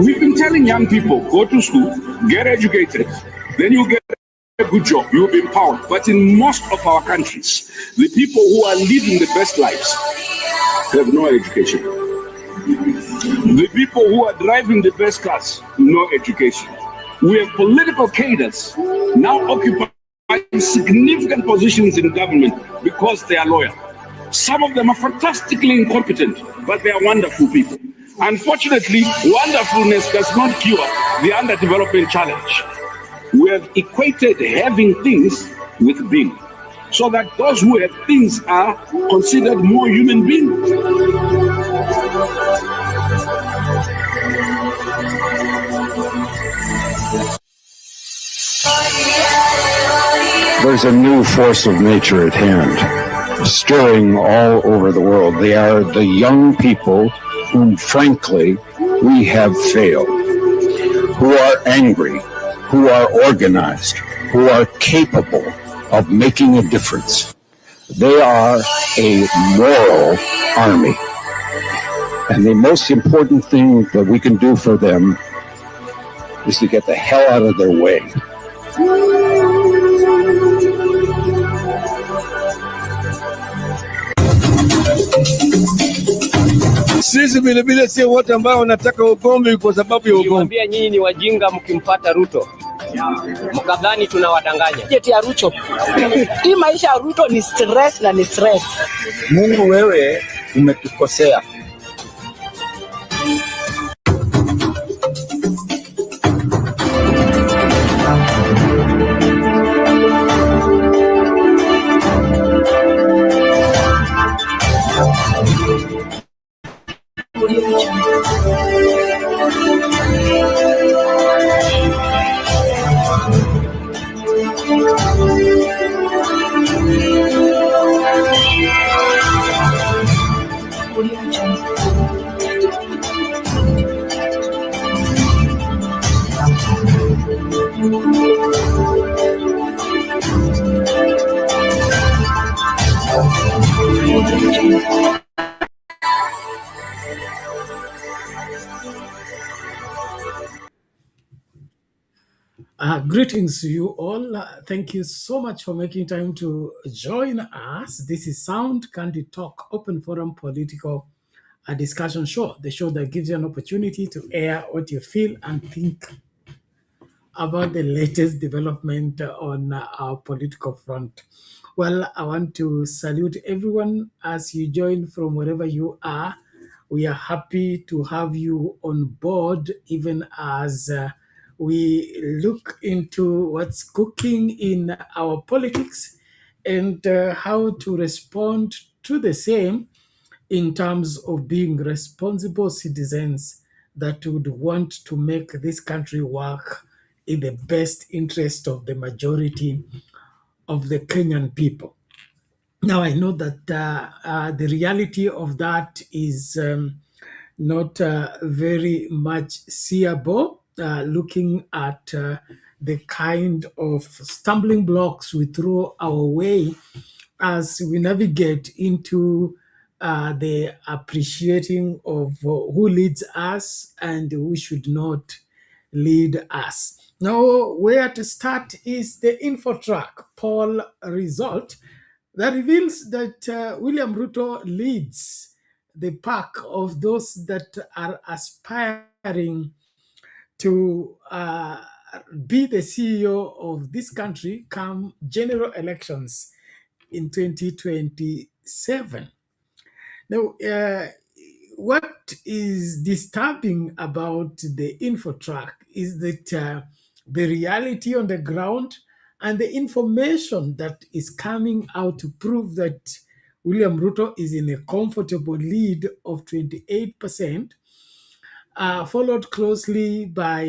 We've been telling young people, go to school, get educated, then you get a good job, you'll be empowered. But in most of our countries, the people who are living the best lives have no education. The people who are driving the best cars, no education. We have political cadres now occupying significant positions in government because they are loyal. Some of them are fantastically incompetent, but they are wonderful people. Unfortunately, wonderfulness does not cure the underdevelopment challenge. We have equated having things with being, so that those who have things are considered more human beings. There's a new force of nature at hand, stirring all over the world. They are the young people whom, frankly, we have failed, who are angry, who are organized, who are capable of making a difference. They are a moral army. And the most important thing that we can do for them is to get the hell out of their way. Sisi vile vile sio wote ambao wanataka ugomvi kwa sababu ya ugomvi. Niwaambia nyinyi ni wajinga mkimpata Ruto. Mkadhani tunawadanganya. Jeti ya Ruto. Hii maisha ya Ruto ni stress na ni stress. Mungu wewe umetukosea. Greetings to you all. Thank you so much for making time to join us. This is Sound Candid Talk, open forum political discussion show, the show that gives you an opportunity to air what you feel and think about the latest development on our political front. Well, I want to salute everyone as you join from wherever you are. We are happy to have you on board, even as we look into what's cooking in our politics and how to respond to the same in terms of being responsible citizens that would want to make this country work in the best interest of the majority of the Kenyan people. Now, I know that the reality of that is not very much seeable, looking at the kind of stumbling blocks we throw our way as we navigate into the appreciating of who leads us and who should not lead us. Now, where to start is the InfoTrack poll result that reveals that William Ruto leads the pack of those that are aspiring to be the CEO of this country come general elections in 2027. Now, what is disturbing about the InfoTrack is that the reality on the ground and the information that is coming out to prove that William Ruto is in a comfortable lead of 28%, followed closely by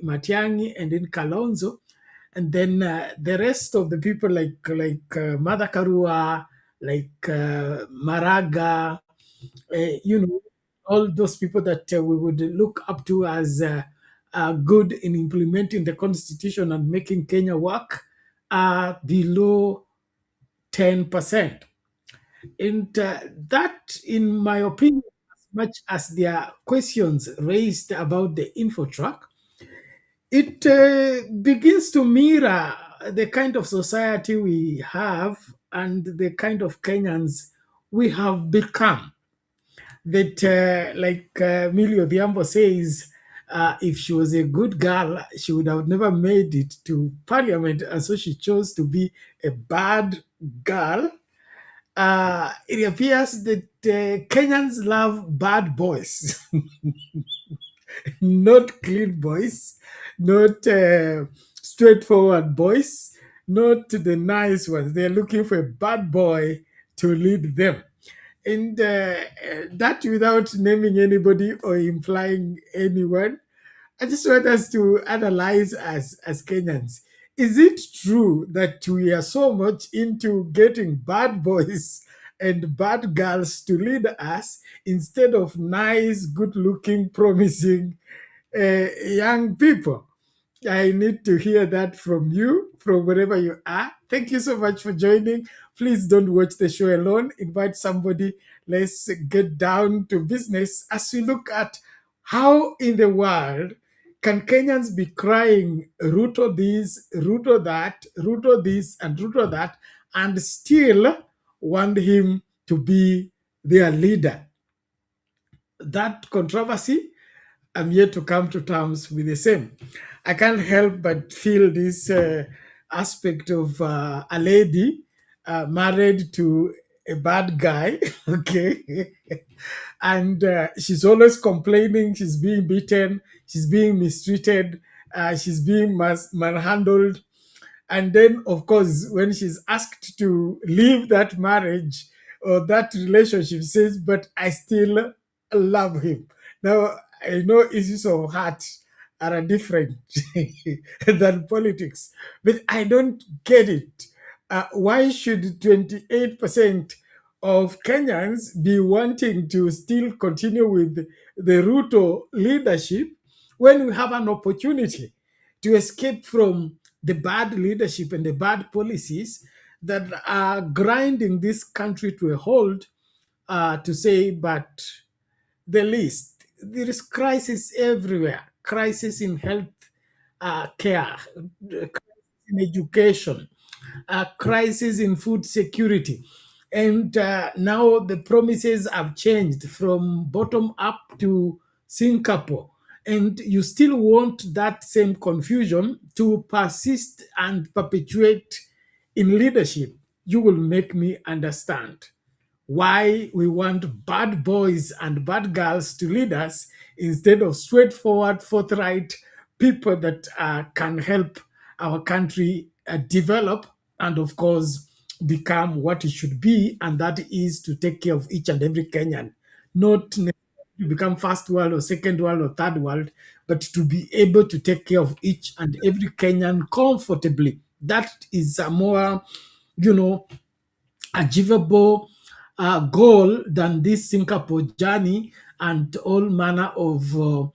Matiang'i and then Kalonzo, and then the rest of the people like Martha Karua, like Maraga, all those people that we would look up to as good in implementing the constitution and making Kenya work are below 10%. And that, in my opinion, as much as there are questions raised about the InfoTrack, it begins to mirror the kind of society we have and the kind of Kenyans we have become. That, like Millie Odhiambo says, if she was a good girl, she would have never made it to parliament, and so she chose to be a bad girl. It appears that Kenyans love bad boys, not clean boys, not straightforward boys, not the nice ones. They're looking for a bad boy to lead them. And that, without naming anybody or implying anyone, I just want us to analyze as Kenyans. Is it true that we are so much into getting bad boys and bad girls to lead us instead of nice, good looking, promising young people? I need to hear that from you, from wherever you are. Thank you so much for joining. Please don't watch the show alone. Invite somebody. Let's get down to business as we look at how in the world can Kenyans be crying Ruto this, Ruto that, Ruto this, and Ruto that, and still want him to be their leader? That controversy, I'm yet to come to terms with the same. I can't help but feel this aspect of a lady married to a bad guy, okay? And she's always complaining, she's being beaten, she's being mistreated, she's being manhandled. And then, of course, when she's asked to leave that marriage or that relationship, says, but I still love him. Now, I know issues of heart are different than politics, but I don't get it. Why should 28% of Kenyans be wanting to still continue with the Ruto leadership when we have an opportunity to escape from the bad leadership and the bad policies that are grinding this country to a halt, to say, but the least? There is crisis everywhere. Crisis in health care, crisis in education, crisis in food security. And now the promises have changed from bottom up to Singapore. And you still want that same confusion to persist and perpetuate in leadership. You will make me understand why we want bad boys and bad girls to lead us instead of straightforward, forthright people that can help our country develop and, of course, become what it should be, and that is to take care of each and every Kenyan, not necessarily to become first world or second world or third world, but to be able to take care of each and every Kenyan comfortably. That is a more, achievable goal than this Singapore journey and all manner of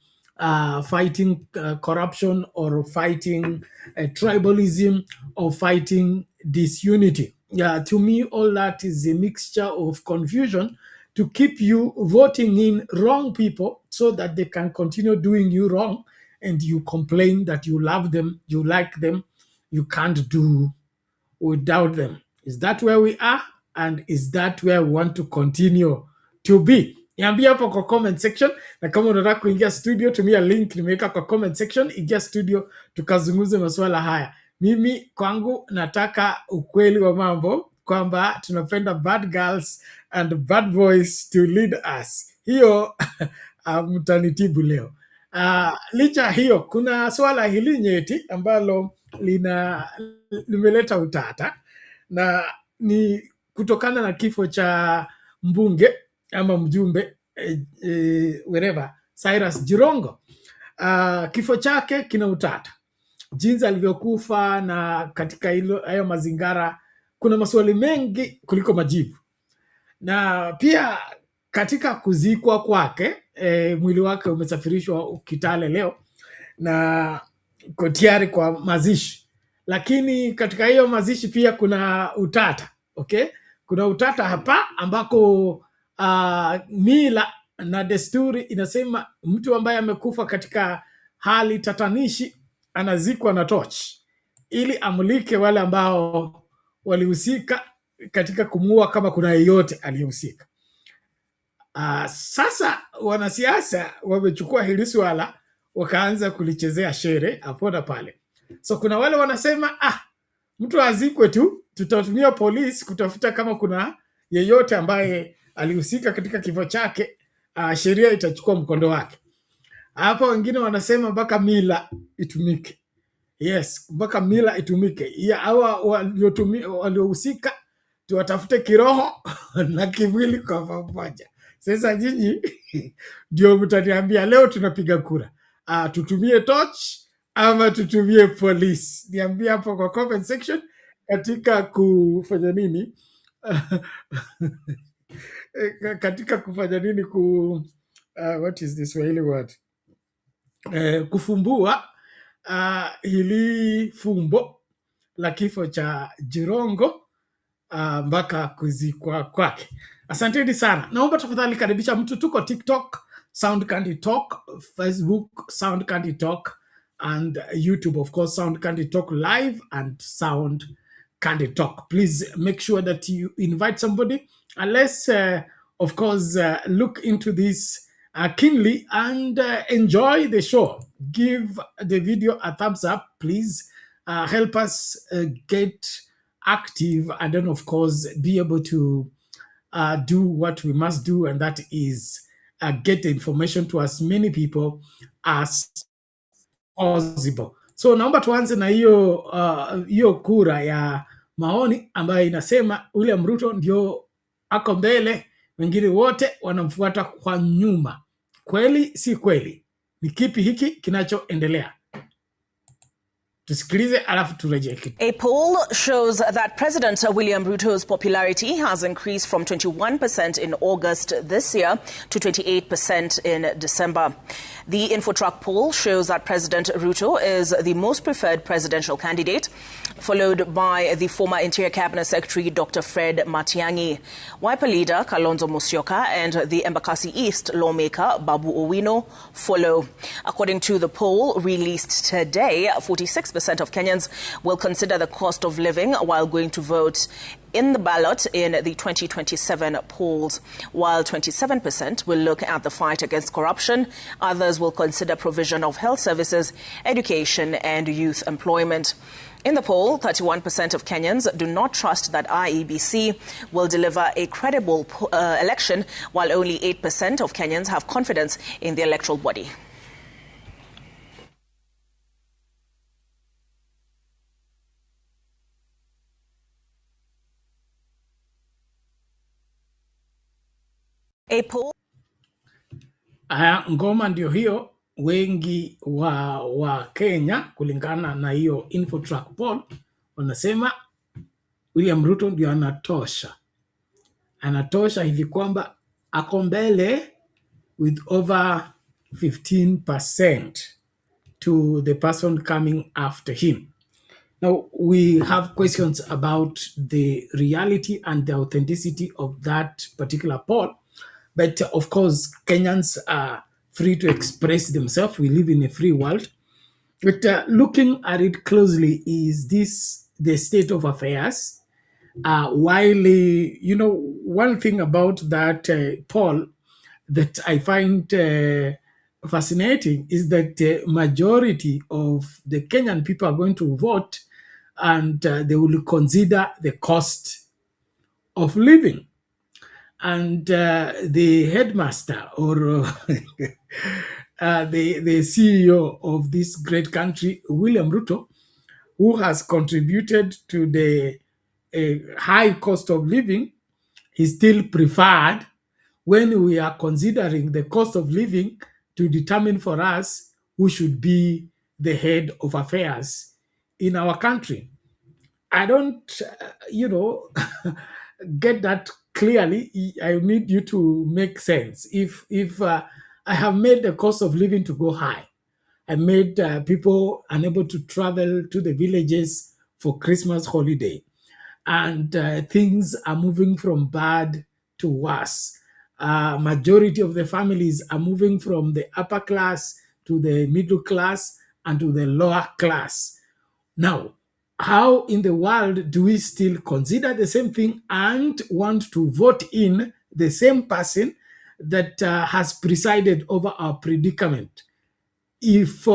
fighting corruption or fighting tribalism or fighting disunity. Yeah, to me, all that is a mixture of confusion to keep you voting in wrong people so that they can continue doing you wrong, and you complain that you love them, you like them, you can't do without them. Is that where we are? And is that where we want to continue to be? Niambia hapo kwa comment section, na kama unataka kuingia studio, tumia link nimeweka kwa comment section. Ingia studio tukazungumze masuala haya. Mimi kwangu nataka ukweli wa mambo kwamba tunapenda bad girls and bad boys to lead us. Hiyo mtanitibu leo. Licha hiyo, kuna swala hili nyeti ambalo limeleta utata, na ni kutokana na kifo cha mbunge ama mjumbe wherever Cyrus Jirongo. Kifo chake kina utata, jinsi alivyokufa, na katika hayo mazingara kuna maswali mengi kuliko majibu. Na pia katika kuzikwa kwake, mwili wake umesafirishwa Kitale leo na uko tayari kwa mazishi, lakini katika hiyo mazishi pia kuna utata. Okay, kuna utata hapa ambako mila na desturi inasema mtu ambaye amekufa katika hali tatanishi anazikwa na tochi ili amulike wale ambao walihusika katika kumuua, kama kuna yeyote aliyehusika. Sasa wanasiasa wamechukua hili swala wakaanza kulichezea shere hapo na pale. So kuna wale wanasema mtu azikwe tu, tutatumia polisi kutafuta kama kuna yeyote ambaye alihusika katika kifo chake, sheria itachukua mkondo wake. Hapa wengine wanasema mpaka mila itumike. Yes, mpaka mila itumike. Hawa waliohusika tuwatafute kiroho na kimwili kwa pamoja. Sasa nyinyi ndio mtaniambia leo tunapiga kura, tutumie torch ama tutumie polisi? Niambie hapo kwa comment section katika kufanya nini katika kufanya nini what is this Swahili word, kufumbua hili fumbo la kifo cha Jirongo mpaka kuzikwa kwake. Asanteni sana. Naomba tafadhali karibisha mtu. Tuko TikTok Sound Candy Talk, Facebook Sound Candy Talk, and YouTube of course Sound Candy Talk Live and Sound Candy Talk. Please make sure that you invite somebody, and let's of course look into this keenly and enjoy the show. Give the video a thumbs up, please. Help us get active, and then of course be able to do what we must do, and that is get the information to as many people as possible. So naomba tuanze na hiyo kura ya maoni ambayo inasema William Ruto ndio ako mbele, wengine wote wanamfuata kwa nyuma. Kweli si kweli? Ni kipi hiki kinachoendelea? A poll shows that President William Ruto's popularity has increased from 21% in August this year to 28% in December. The InfoTrack poll shows that President Ruto is the most preferred presidential candidate, followed by the former Interior Cabinet Secretary Dr. Fred Matiang'i. Wiper leader Kalonzo Musyoka and the Embakasi East lawmaker Babu Owino follow. According to the poll released today, 46% of Kenyans will consider the cost of living while going to vote in the ballot in the 2027 polls, while 27% will look at the fight against corruption. Others will consider provision of health services, education, and youth employment. In the poll, 31% of Kenyans do not trust that IEBC will deliver a credible election, while only 8% of Kenyans have confidence in the electoral body. A poll. Ngoma ndio hiyo. Wengi wa Kenya kulingana na hiyo InfoTrack poll wanasema William Ruto ndio anatosha hivi kwamba ako mbele with over 15% to the person coming after him. Now we have questions about the reality and the authenticity of that particular poll, but of course Kenyans are free to express themselves. We live in a free world. But looking at it closely, is this the state of affairs? While, one thing about that poll that I find fascinating is that the majority of the Kenyan people are going to vote, and they will consider the cost of living. And the headmaster or the CEO of this great country, William Ruto, who has contributed to the high cost of living, is still preferred when we are considering the cost of living to determine for us who should be the head of affairs in our country. I don't, get that clearly. I need you to make sense. If I have made the cost of living to go high, I made people unable to travel to the villages for Christmas holiday. And things are moving from bad to worse. Majority of the families are moving from the upper class to the middle class and to the lower class. Now, how in the world do we still consider the same thing and want to vote in the same person that has presided over our predicament? If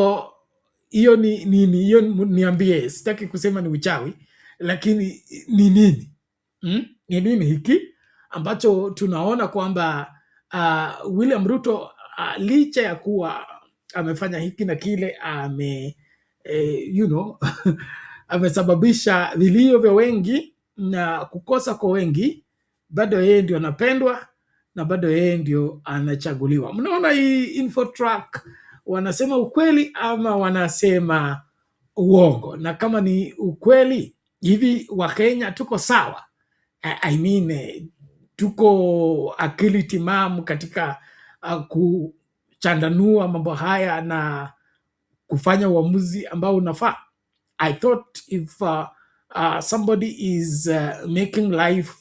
hiyo ni nini, hiyo niambie, sitaki kusema ni uchawi, lakini ni nini? Ni nini hiki ambacho tunaona kwamba William Ruto licha ya kuwa amefanya hiki na kile, amesababisha vilio vya wengi na kukosa kwa wengi, bado yeye ndio anapendwa na bado yeye ndio anachaguliwa. Mnaona hii InfoTrack wanasema ukweli ama wanasema uongo? Na kama ni ukweli, hivi Wakenya tuko sawa? I mean, tuko akili timamu katika kuchandanua mambo haya na kufanya uamuzi ambao unafaa? I thought if somebody is making life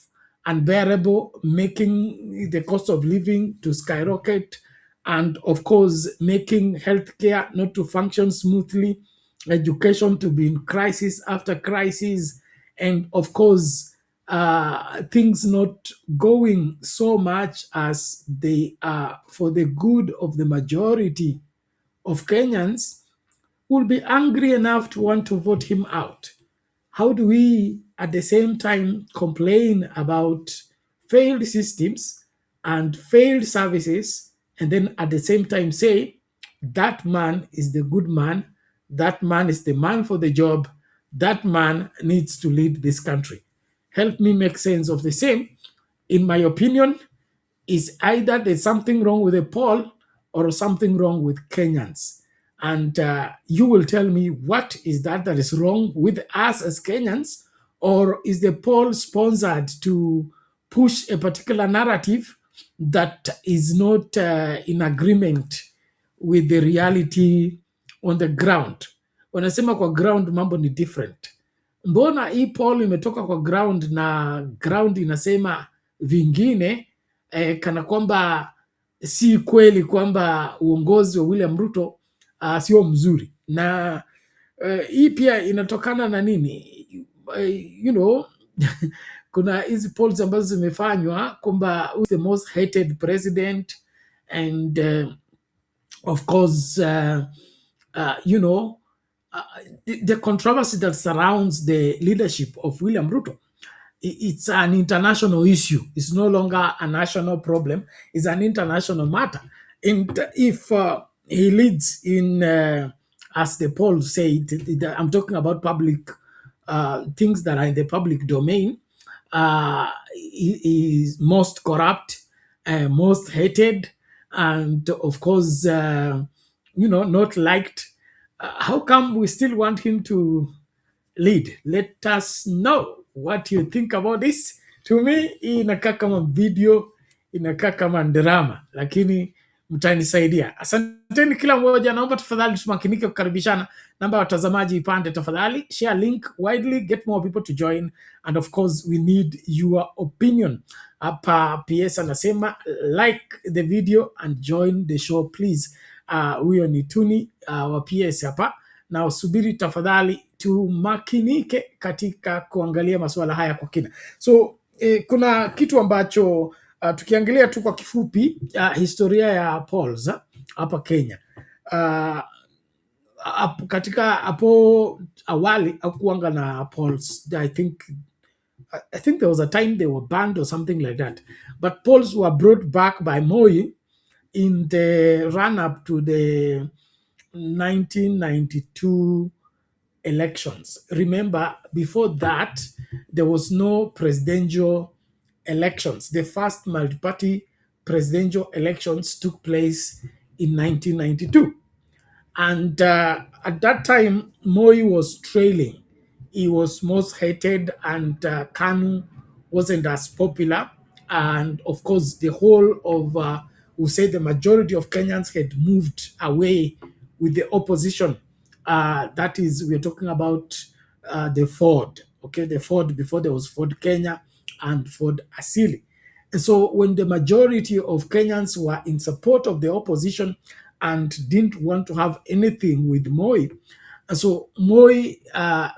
unbearable, making the cost of living to skyrocket, and of course making healthcare not to function smoothly, education to be in crisis after crisis, and of course things not going so much as they are for the good of the majority of Kenyans, will be angry enough to want to vote him out. How do we at the same time complain about failed systems and failed services, and then at the same time say that man is the good man, that man is the man for the job, that man needs to lead this country? Help me make sense of the same. In my opinion, is either there's something wrong with the poll or something wrong with Kenyans. And you will tell me what is that is wrong with us as Kenyans, or is the poll sponsored to push a particular narrative that is not in agreement with the reality on the ground? Wanasema kwa ground mambo ni different. Mbona hii poll imetoka kwa ground na ground inasema vingine, kana kwamba si kweli kwamba uongozi wa William Ruto sio mzuri? Na hii pia inatokana na nini? Kuna hizi polls ambazo zimefanywa kwamba who is the most hated president, and of course the controversy that surrounds the leadership of William Ruto. It's an international issue. It's no longer a national problem. It's an international matter. And if he leads in, as the polls say, I'm talking about public things that are in the public domain, he is most corrupt, most hated, and of course, not liked. How come we still want him to lead? Let us know what you think about this. To me, hii inakaa kama video, inakaa kama drama, lakini mtanisaidia. Asanteni kila mmoja, naomba tafadhali tumakinike kukaribishana. Namba ya watazamaji ipande tafadhali, share link widely, get more people to join, and of course we need your opinion. Hapa PS anasema like the video and join the show please. Huyo ni Tuni wa PS hapa, na usubiri tafadhali tumakinike katika kuangalia masuala haya kwa kina. So kuna kitu ambacho tukiangalia tu kwa kifupi, historia ya polls hapa Kenya. Katika hapo awali hakuanga na polls. I think there was a time they were banned or something like that, but polls were brought back by Moi in the run-up to the 1992 elections. Remember, before that, there was no presidential elections. The first multi-party presidential elections took place in 1992. And at that time, Moi was trailing. He was most hated, and Kanu wasn't as popular. And of course, the whole of, we'll say the majority of Kenyans had moved away with the opposition. That is, we're talking about the Ford. Okay, the Ford before there was Ford Kenya and Ford Asili. And so when the majority of Kenyans were in support of the opposition and didn't want to have anything with Moi, and so Moi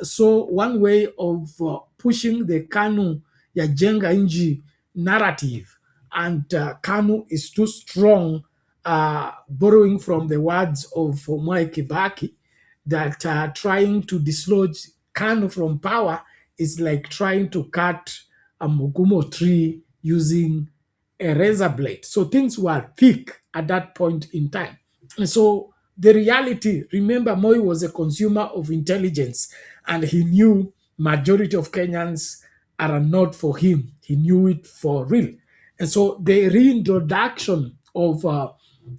saw one way of pushing the KANU ya jenga inji narrative, and KANU is too strong, borrowing from the words of Mwai Kibaki, that trying to dislodge KANU from power is like trying to cut a mugumo tree using a razor blade. So things were thick at that point in time. And so the reality, remember, Moi was a consumer of intelligence, and he knew majority of Kenyans are not for him. He knew it for real. And so the reintroduction of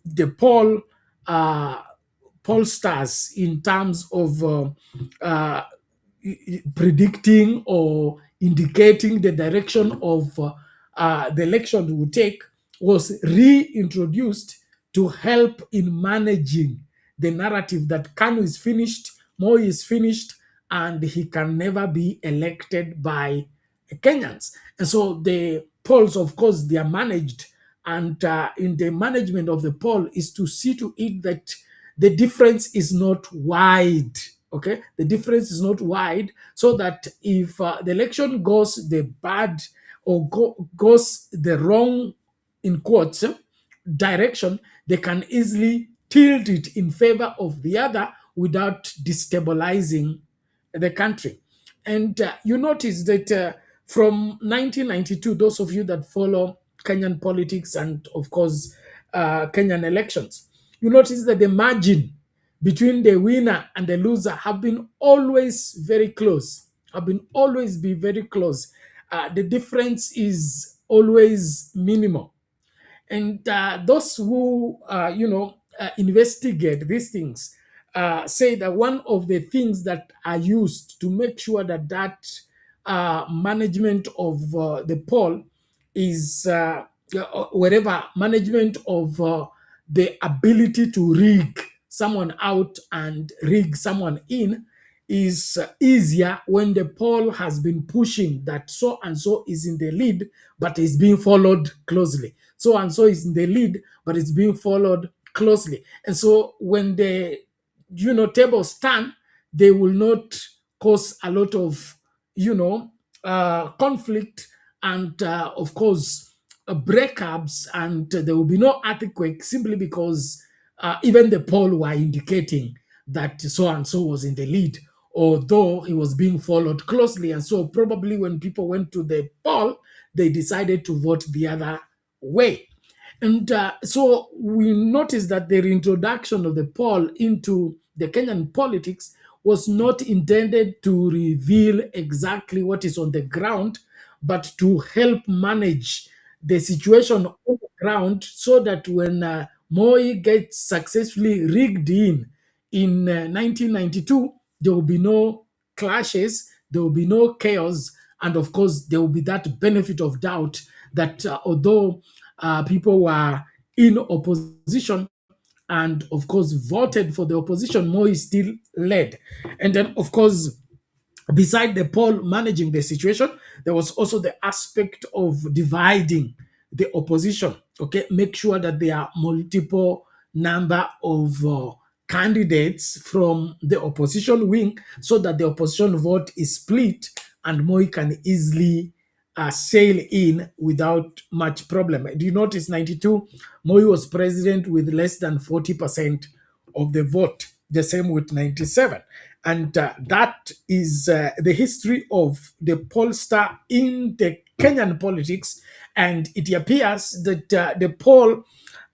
the uh, pollsters in terms of predicting or indicating the direction of the election would take was reintroduced to help in managing the narrative that Kanu is finished, Moi is finished, and he can never be elected by Kenyans. And so the polls, of course, they are managed, and in the management of the poll is to see to it that the difference is not wide. Okay, the difference is not wide, so that if the election goes the bad or goes the wrong, in quotes, direction, they can easily tilt it in favor of the other without destabilizing the country. And you notice that from 1992, those of you that follow Kenyan politics and, of course, Kenyan elections, you notice that the margin between the winner and the loser have been always very close, have been always be very close. The difference is always minimal. And those who, investigate these things say that one of the things that are used to make sure that management of the poll is wherever management of the ability to rig someone out and rig someone in is easier when the poll has been pushing that so and so is in the lead but is being followed closely. So and so is in the lead but it's being followed closely. And so when the tables turn, they will not cause a lot of conflict and of course breakups, and there will be no earthquake simply because even the poll were indicating that so and so was in the lead, although he was being followed closely. And so probably when people went to the poll, they decided to vote the other way. And so we noticed that the reintroduction of the poll into the Kenyan politics was not intended to reveal exactly what is on the ground, but to help manage the situation on the ground so that when Moi gets successfully rigged in 1992, there will be no clashes, there will be no chaos, and of course, there will be that benefit of doubt that although people were in opposition and, of course, voted for the opposition, Moi still led. And then, of course, beside the poll managing the situation, there was also the aspect of dividing the opposition. Okay, make sure that there are multiple number of candidates from the opposition wing so that the opposition vote is split and Moi can easily sail in without much problem. Do you notice 92, Moi was president with less than 40% of the vote, the same with 97. And that is the history of the pollster in the Kenyan politics. And it appears that the poll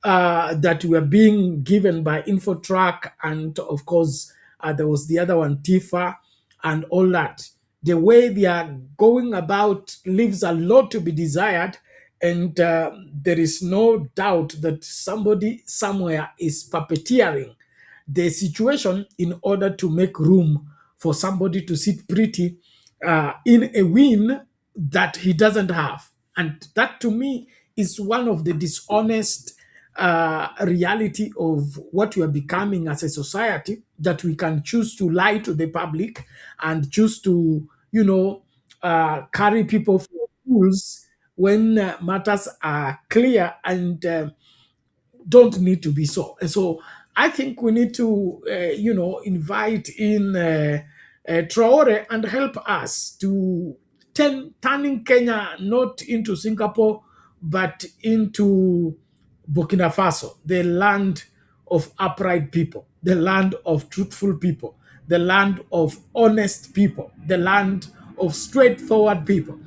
that were being given by InfoTrack, and of course, there was the other one, TIFA, and all that. The way they are going about leaves a lot to be desired, and there is no doubt that somebody somewhere is puppeteering the situation in order to make room for somebody to sit pretty in a win that he doesn't have. And that to me is one of the dishonest reality of what we are becoming as a society, that we can choose to lie to the public and choose to, carry people for fools when matters are clear and don't need to be so. And so I think we need to, invite in Traore and help us to turning Kenya not into Singapore, but into Burkina Faso, the land of upright people, the land of truthful people, the land of honest people, the land of straightforward people.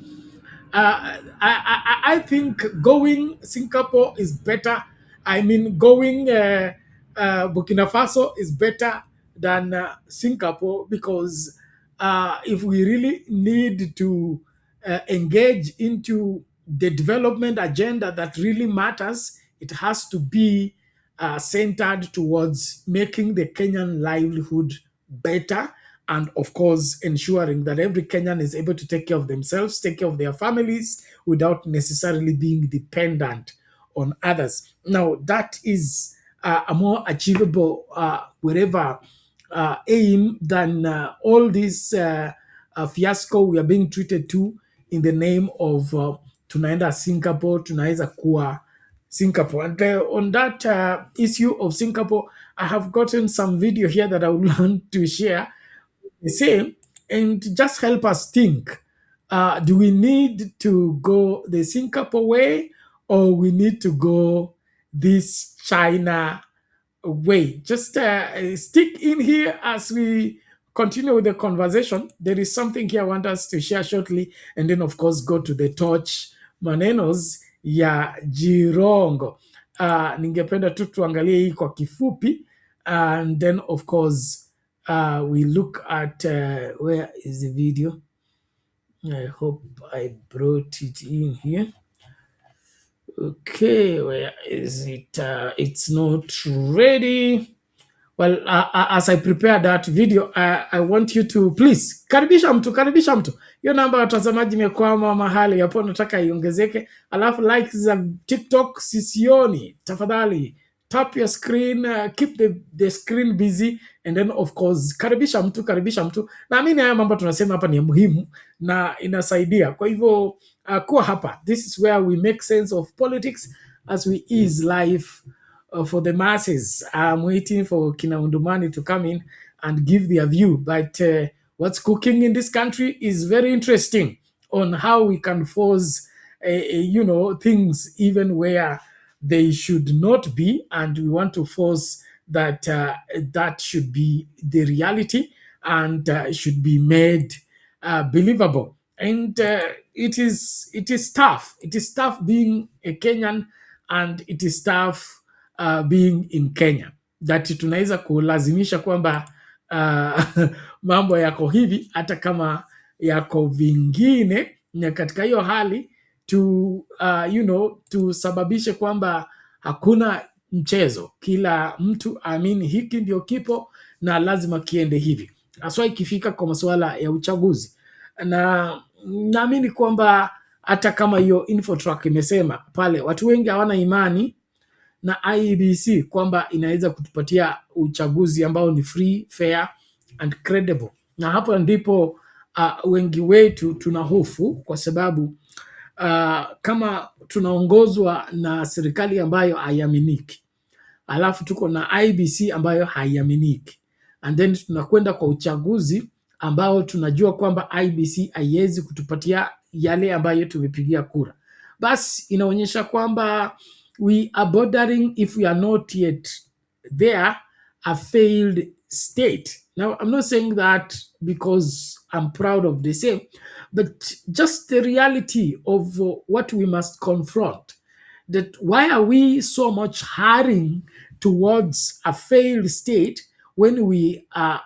I think going Singapore is better. I mean, going Burkina Faso is better than Singapore, because if we really need to engage into the development agenda that really matters, it has to be centered towards making the Kenyan livelihood better, and of course ensuring that every Kenyan is able to take care of themselves, take care of their families without necessarily being dependent on others. Now that is a more achievable wherever aim than all this fiasco we are being treated to in the name of tunaenda Singapore, tunaweza kuwa Singapore. And on that issue of Singapore, I have gotten some video here that I would want to share the same and just help us think. Do we need to go the Singapore way, or we need to go this China way? Just stick in here as we continue with the conversation. There is something here I want us to share shortly, and then of course go to the torch manenos ya Jirongo. Ningependa tu tuangalie hii kwa kifupi, and then of course we look at where is the video. I hope I brought it in here. Okay, where is it? It's not ready. Well, as I prepare that video, I want you to please karibisha mtu. Hiyo namba ya watazamaji imekwama mahali hapo, nataka iongezeke. Alafu likes za TikTok sisioni. Tafadhali tap your screen, keep the screen busy, and then of course karibisha mtu. Naamini haya mambo tunasema hapa ni muhimu na inasaidia. Kwa hivyo kuwa hapa. This is where we make sense of politics as we ease life for the masses. I'm waiting for Kina Undumani to come in and give their view. But what's cooking in this country is very interesting on how we can force, things even where they should not be. And we want to force that that should be the reality and should be made believable. And it is tough. It is tough being a Kenyan, and it is tough being in Kenya, that tunaweza kulazimisha kwamba mambo yako hivi hata kama yako vingine, na katika hiyo hali tusababishe kwamba hakuna mchezo, kila mtu amini hiki ndio kipo na lazima kiende hivi, haswa ikifika kwa masuala ya uchaguzi. Na naamini kwamba hata kama hiyo InfoTrack imesema pale, watu wengi hawana imani na IEBC kwamba inaweza kutupatia uchaguzi ambao ni free, fair and credible. Na hapo ndipo wengi wetu tuna hofu, kwa sababu kama tunaongozwa na serikali ambayo haiaminiki, alafu tuko na IEBC ambayo haiaminiki, and then tunakwenda kwa uchaguzi ambao tunajua kwamba IEBC haiwezi kutupatia yale ambayo tumepigia kura, basi inaonyesha kwamba we are bordering, if we are not yet there, a failed state. Now, I'm not saying that because I'm proud of the same, but just the reality of what we must confront. That why are we so much hurrying towards a failed state when we are,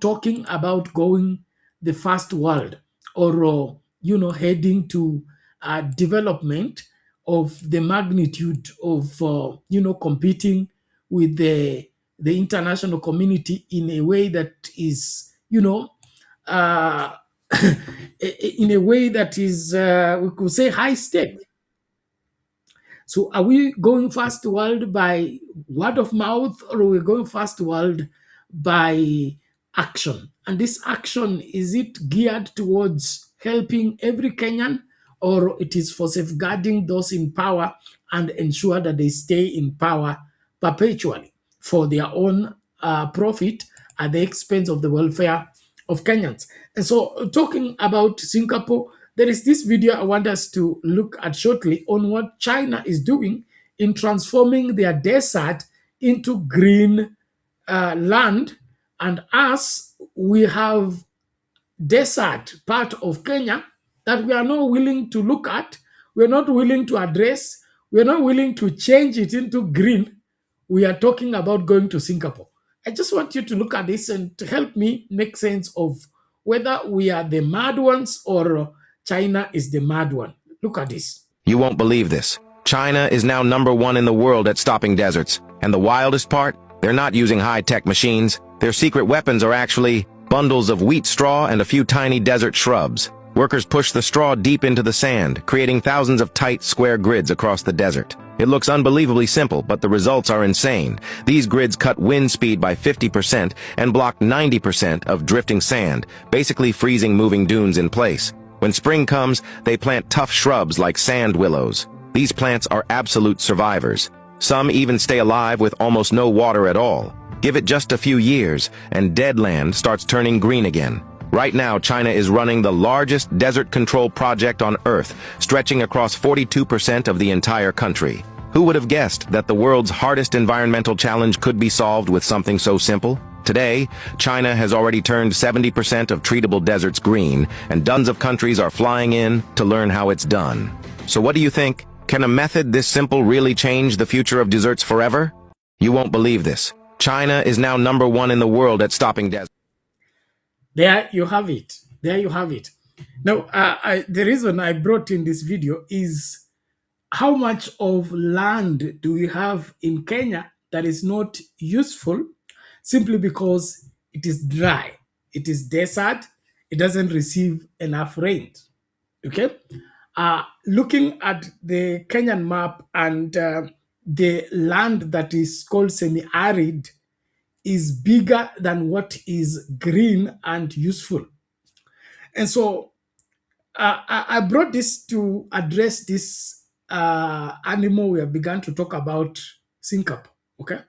talking about going the first world, or, heading to development of the magnitude of, competing with the international community in a way that is, in a way that is, we could say, high stake. So are we going first world by word of mouth, or are we going first world by action? And this action, is it geared towards helping every Kenyan, or it is for safeguarding those in power and ensure that they stay in power perpetually for their own profit at the expense of the welfare of Kenyans? And so, talking about Singapore, there is this video I want us to look at shortly on what China is doing in transforming their desert into green land. And us, we have desert part of Kenya that we are not willing to look at, we're not willing to address, we're not willing to change it into green. We are talking about going to Singapore. I just want you to look at this and to help me make sense of whether we are the mad ones or China is the mad one. Look at this. You won't believe this. China is now #1 in the world at stopping deserts. And the wildest part? They're not using high-tech machines. Their secret weapons are actually bundles of wheat straw and a few tiny desert shrubs. Workers push the straw deep into the sand, creating thousands of tight, square grids across the desert. It looks unbelievably simple, but the results are insane. These grids cut wind speed by 50% and block 90% of drifting sand, basically freezing moving dunes in place. When spring comes, they plant tough shrubs like sand willows. These plants are absolute survivors. Some even stay alive with almost no water at all. Give it just a few years, and dead land starts turning green again. Right now, China is running the largest desert control project on Earth, stretching across 42% of the entire country. Who would have guessed that the world's hardest environmental challenge could be solved with something so simple? Today, China has already turned 70% of treatable deserts green, and dozens of countries are flying in to learn how it's done. So what do you think? Can a method this simple really change the future of deserts forever? You won't believe this. China is now #1 in the world at stopping deserts. There you have it. There you have it. Now, the reason I brought in this video is how much of land do we have in Kenya that is not useful simply because it is dry, it is desert, it doesn't receive enough rain. Okay? Looking at the Kenyan map and the land that is called semi-arid is bigger than what is green and useful. And so I brought this to address this animal we have begun to talk about, Singapore, okay?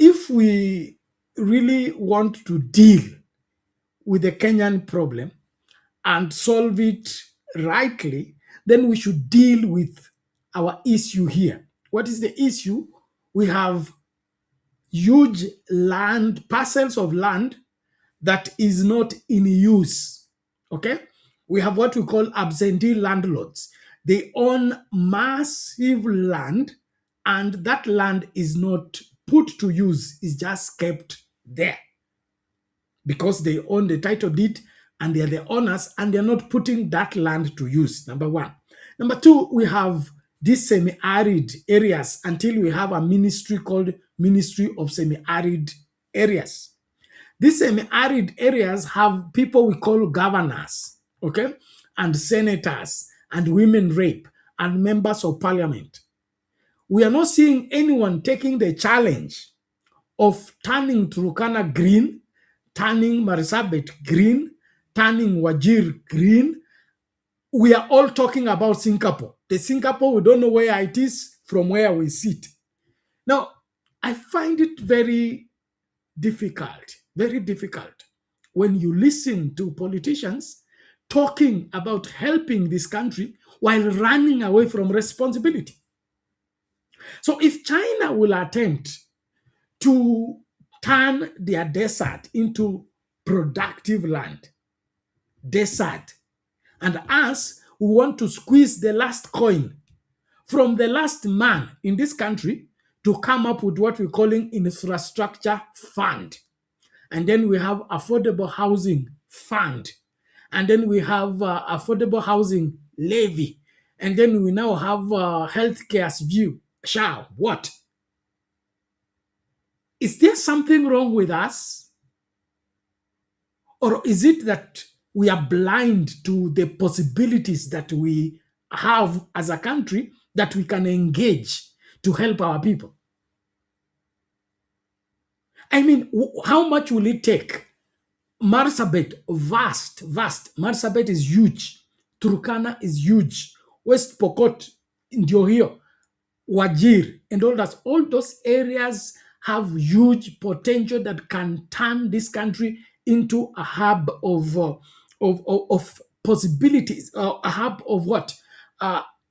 If we really want to deal with the Kenyan problem and solve it rightly, then we should deal with our issue here. What is the issue? We have huge land, parcels of land that is not in use, okay? We have what we call absentee landlords. They own massive land, and that land is not put to use, it's just kept there because they own the title deed and they're the owners, and they're not putting that land to use, number one. Number two, we have these semi-arid areas until we have a ministry called Ministry of Semi-Arid Areas. These semi-arid areas have people we call governors, okay, and senators, and women rep, and members of parliament. We are not seeing anyone taking the challenge of turning Turkana green, turning Marsabit green, turning Wajir green. We are all talking about Singapore. The Singapore, we don't know where it is from where we sit. Now, I find it very difficult when you listen to politicians talking about helping this country while running away from responsibility. So if China will attempt to turn their desert into productive land, desert, and us, we want to squeeze the last coin from the last man in this country to come up with what we're calling infrastructure fund. And then we have affordable housing fund. And then we have affordable housing levy. And then we now have healthcare view. SHA, what? Is there something wrong with us? Or is it that we are blind to the possibilities that we have as a country that we can engage to help our people? I mean, how much will it take? Marsabit, vast. Marsabit is huge. Turkana is huge. West Pokot, Ndiohio, Wajir, and all those areas have huge potential that can turn this country into a hub of possibilities, a hub of what?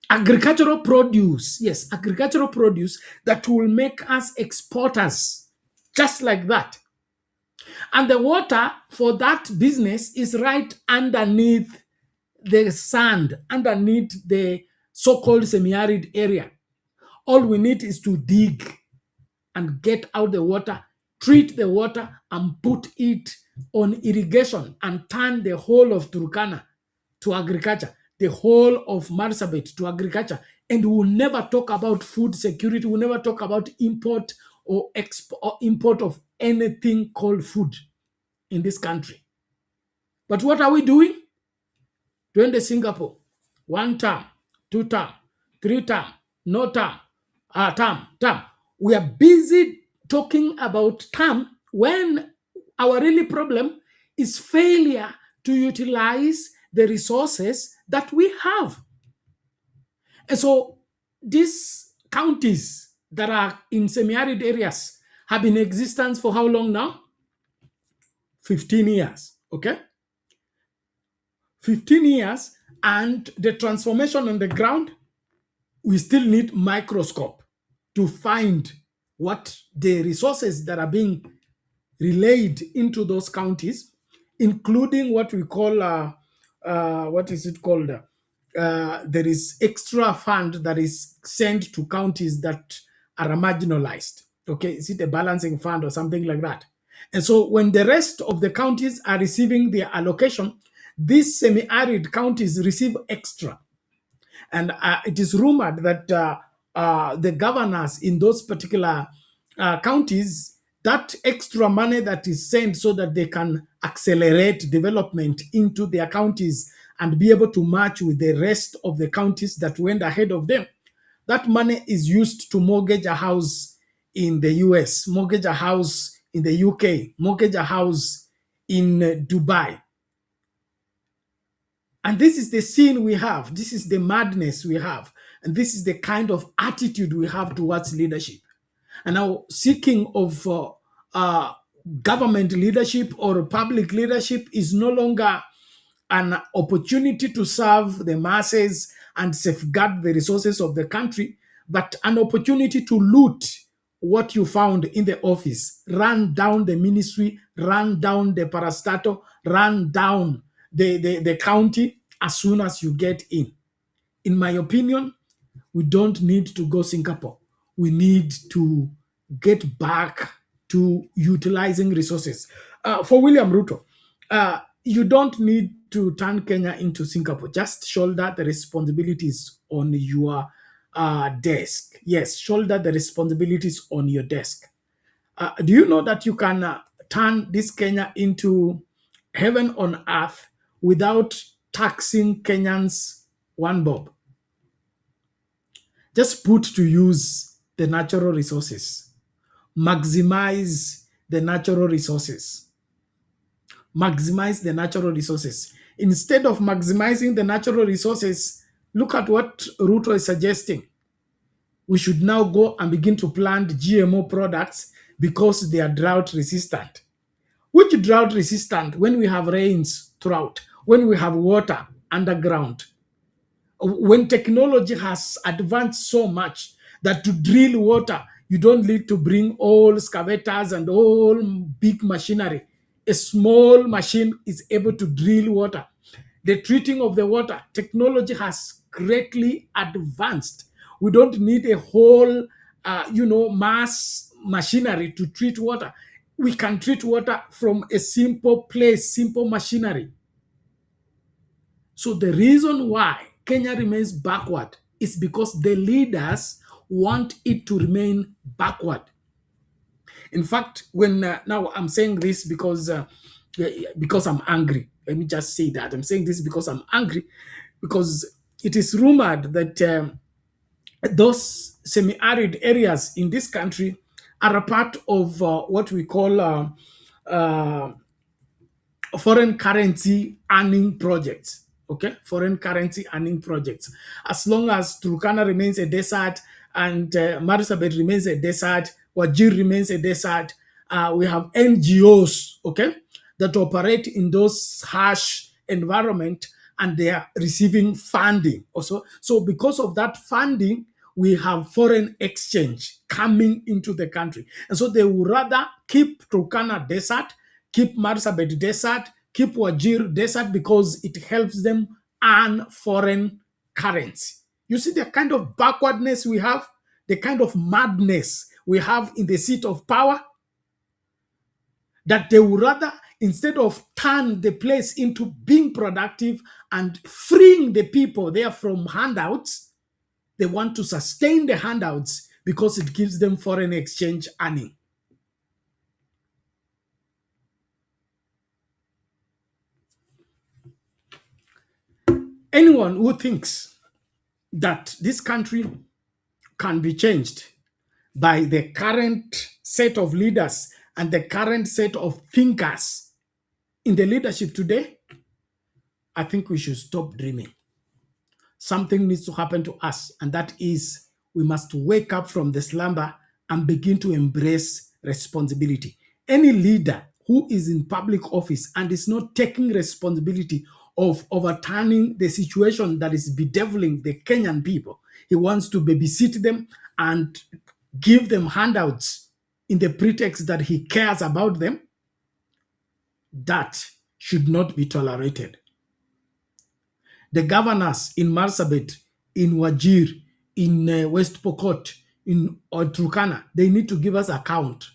Agricultural produce. Yes, agricultural produce that will make us exporters, just like that. And the water for that business is right underneath the sand, underneath the so-called semi-arid area. All we need is to dig and get out the water, treat the water, and put it on irrigation and turn the whole of Turkana to agriculture, the whole of Marsabit to agriculture. And we'll never talk about food security. We'll never talk about import or import of anything called food in this country. But what are we doing? Twende Singapore, 1 term, 2 term, 3 term, no term, term. We are busy talking about term when our really problem is failure to utilize the resources that we have. And so these counties that are in semi-arid areas have been in existence for how long now? 15 years, okay? 15 years, and the transformation on the ground, we still need microscope to find what the resources that are being relayed into those counties, including what we call, what is it called? There is extra fund that is sent to counties that are marginalized. Okay, is it a balancing fund or something like that? And so when the rest of the counties are receiving their allocation, these semi-arid counties receive extra. And it is rumored that the governors in those particular counties, that extra money that is sent so that they can accelerate development into their counties and be able to match with the rest of the counties that went ahead of them, that money is used to mortgage a house in the US, mortgage a house in the UK, mortgage a house in Dubai. And this is the scene we have. This is the madness we have. And this is the kind of attitude we have towards leadership. And now seeking of government leadership or public leadership is no longer an opportunity to serve the masses and safeguard the resources of the country, but an opportunity to loot what you found in the office, run down the ministry, run down the parastatal, run down the county as soon as you get in. In my opinion, we don't need to go Singapore. We need to get back to utilizing resources. For William Ruto, you don't need to turn Kenya into Singapore. Just shoulder the responsibilities on your desk. Yes, shoulder the responsibilities on your desk. Do you know that you can turn this Kenya into heaven on earth without taxing Kenyans one bob? Just put to use the natural resources. Maximize the natural resources. Maximize the natural resources. Instead of maximizing the natural resources, look at what Ruto is suggesting. We should now go and begin to plant GMO products because they are drought resistant. Which drought resistant? When we have rains throughout, when we have water underground, when technology has advanced so much that to drill water, you don't need to bring all excavators and all big machinery. A small machine is able to drill water. The treating of the water, technology has greatly advanced. We don't need a whole, mass machinery to treat water. We can treat water from a simple place, simple machinery. So the reason why Kenya remains backward is because the leaders want it to remain backward. In fact, when now I'm saying this because I'm angry. Let me just say that. I'm saying this because I'm angry, because it is rumored that those semi-arid areas in this country are a part of what we call foreign currency earning projects. Okay, foreign currency earning projects. As long as Turkana remains a desert and Marsabit remains a desert, Wajir remains a desert, we have NGOs, okay, that operate in those harsh environment, and they are receiving funding also. So because of that funding, we have foreign exchange coming into the country. And so they would rather keep Turkana desert, keep Marsabit desert, keep Wajir desert, because it helps them earn foreign currency. You see the kind of backwardness we have, the kind of madness we have in the seat of power, that they would rather, instead of turn the place into being productive and freeing the people there from handouts, they want to sustain the handouts because it gives them foreign exchange earning. Anyone who thinks that this country can be changed by the current set of leaders and the current set of thinkers in the leadership today, I think we should stop dreaming. Something needs to happen to us, and that is we must wake up from the slumber and begin to embrace responsibility. Any leader who is in public office and is not taking responsibility of overturning the situation that is bedeviling the Kenyan people, he wants to babysit them and give them handouts in the pretext that he cares about them, that should not be tolerated. The governors in Marsabit, in Wajir, in West Pokot, in Turkana, they need to give us account.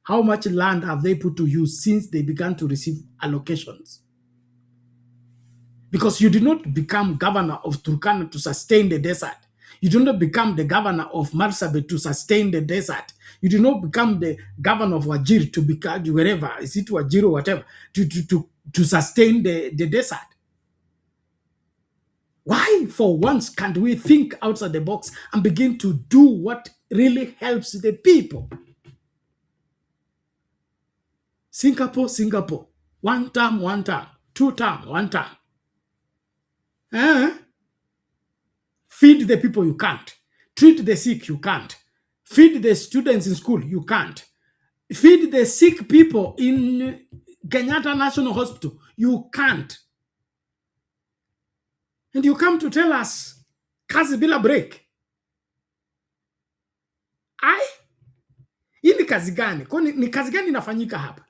How much land have they put to use since they began to receive allocations? Because you did not become governor of Turkana to sustain the desert. You did not become the governor of Marsabit to sustain the desert. You did not become the governor of Wajir to become wherever, is it Wajir or whatever, to sustain the desert. Why, for once, can't we think outside the box and begin to do what really helps the people? Singapore, one term, 2 term, 1 term. Feed the people, you can't. Treat the sick, you can't. Feed the students in school, you can't. Feed the sick people in Kenyatta National Hospital, you can't. And you come to tell us, kazi bila break. Hii ni kazi gani? Ni kazi gani inafanyika hapa?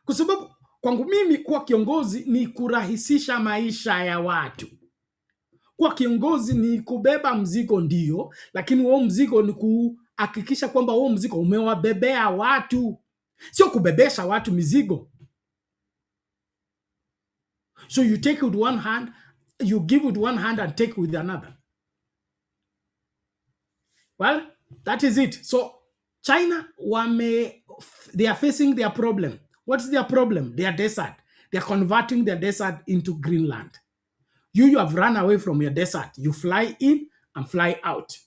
Kwa sababu kwangu mimi kuwa kiongozi ni kurahisisha maisha ya watu. Kuwa kiongozi ni kubeba mzigo ndio, lakini huo mzigo ni kuhakikisha kwamba huo mzigo umewabebea watu. Sio kubebesha watu mizigo. So you take with one hand, you give with one hand and take with another. Well, that is it. So China, they are facing their problem. What's their problem? Their desert. They are converting their desert into Greenland. You have run away from your desert. You fly in and fly out.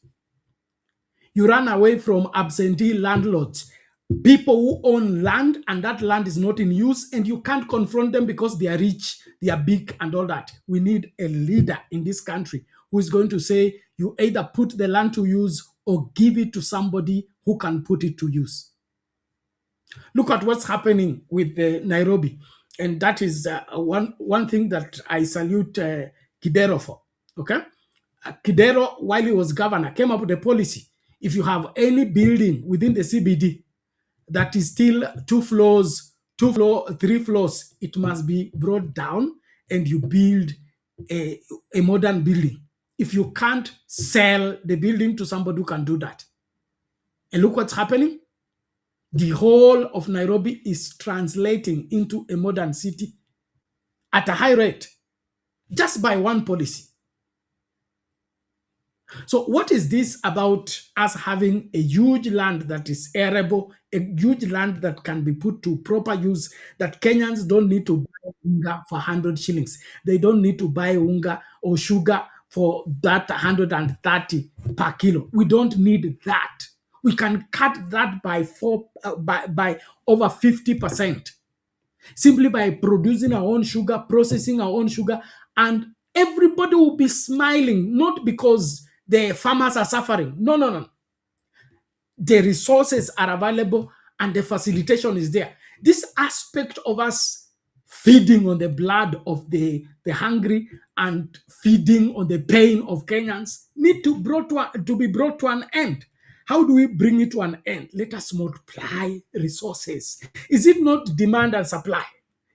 You run away from absentee landlords, people who own land and that land is not in use, and you can't confront them because they are rich, they are big and all that. We need a leader in this country who is going to say, you either put the land to use or give it to somebody who can put it to use. Look at what's happening with Nairobi. And that is one thing that I salute Kidero for. Okay? Kidero, while he was governor, came up with a policy. If you have any building within the CBD that is still 3 floors, it must be brought down and you build a modern building. If you can't sell the building to somebody who can do that. And look what's happening. The whole of Nairobi is translating into a modern city at a high rate, just by one policy. So what is this about us having a huge land that is arable, a huge land that can be put to proper use, that Kenyans don't need to buy unga for 100 shillings. They don't need to buy unga or sugar for that 130 per kilo. We don't need that. We can cut that by by over 50%, simply by producing our own sugar, processing our own sugar, and everybody will be smiling, not because the farmers are suffering. No, no, no. The resources are available and the facilitation is there. This aspect of us feeding on the blood of the hungry and feeding on the pain of Kenyans need to be brought to an end. How do we bring it to an end? Let us multiply resources. Is it not demand and supply?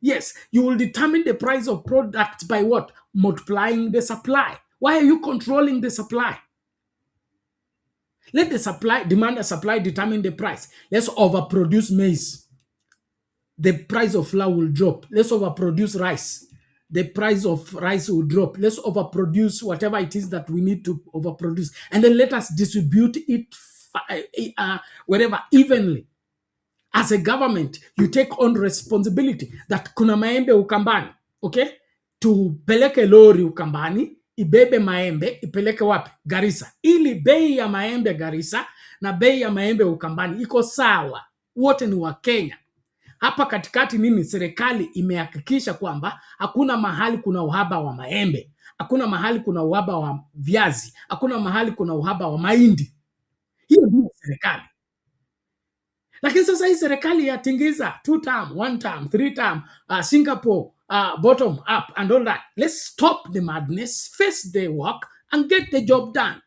Yes, you will determine the price of products by what? Multiplying the supply. Why are you controlling the supply? Let the demand and supply determine the price. Let's overproduce maize. The price of flour will drop. Let's overproduce rice. The price of rice will drop. Let's overproduce whatever it is that we need to overproduce. And then let us distribute it wherever evenly. As a government, you take on responsibility that kuna maembe Ukambani, okay? Tupeleke lori Ukambani, ibebe maembe, ipeleke wapi? Garissa. Ili bei ya maembe Garissa na bei ya maembe Ukambani iko sawa. Wote ni wa Kenya. Hapa katikati nini? Serikali imehakikisha kwamba hakuna mahali kuna uhaba wa maembe, hakuna mahali kuna uhaba wa viazi, hakuna mahali kuna uhaba wa mahindi. Hiyo ndio serikali. Lakini sasa hii serikali yatingiza 2 term, 1 term, 3 term, Singapore, bottom up and all that. Let's stop the madness, face the work and get the job done.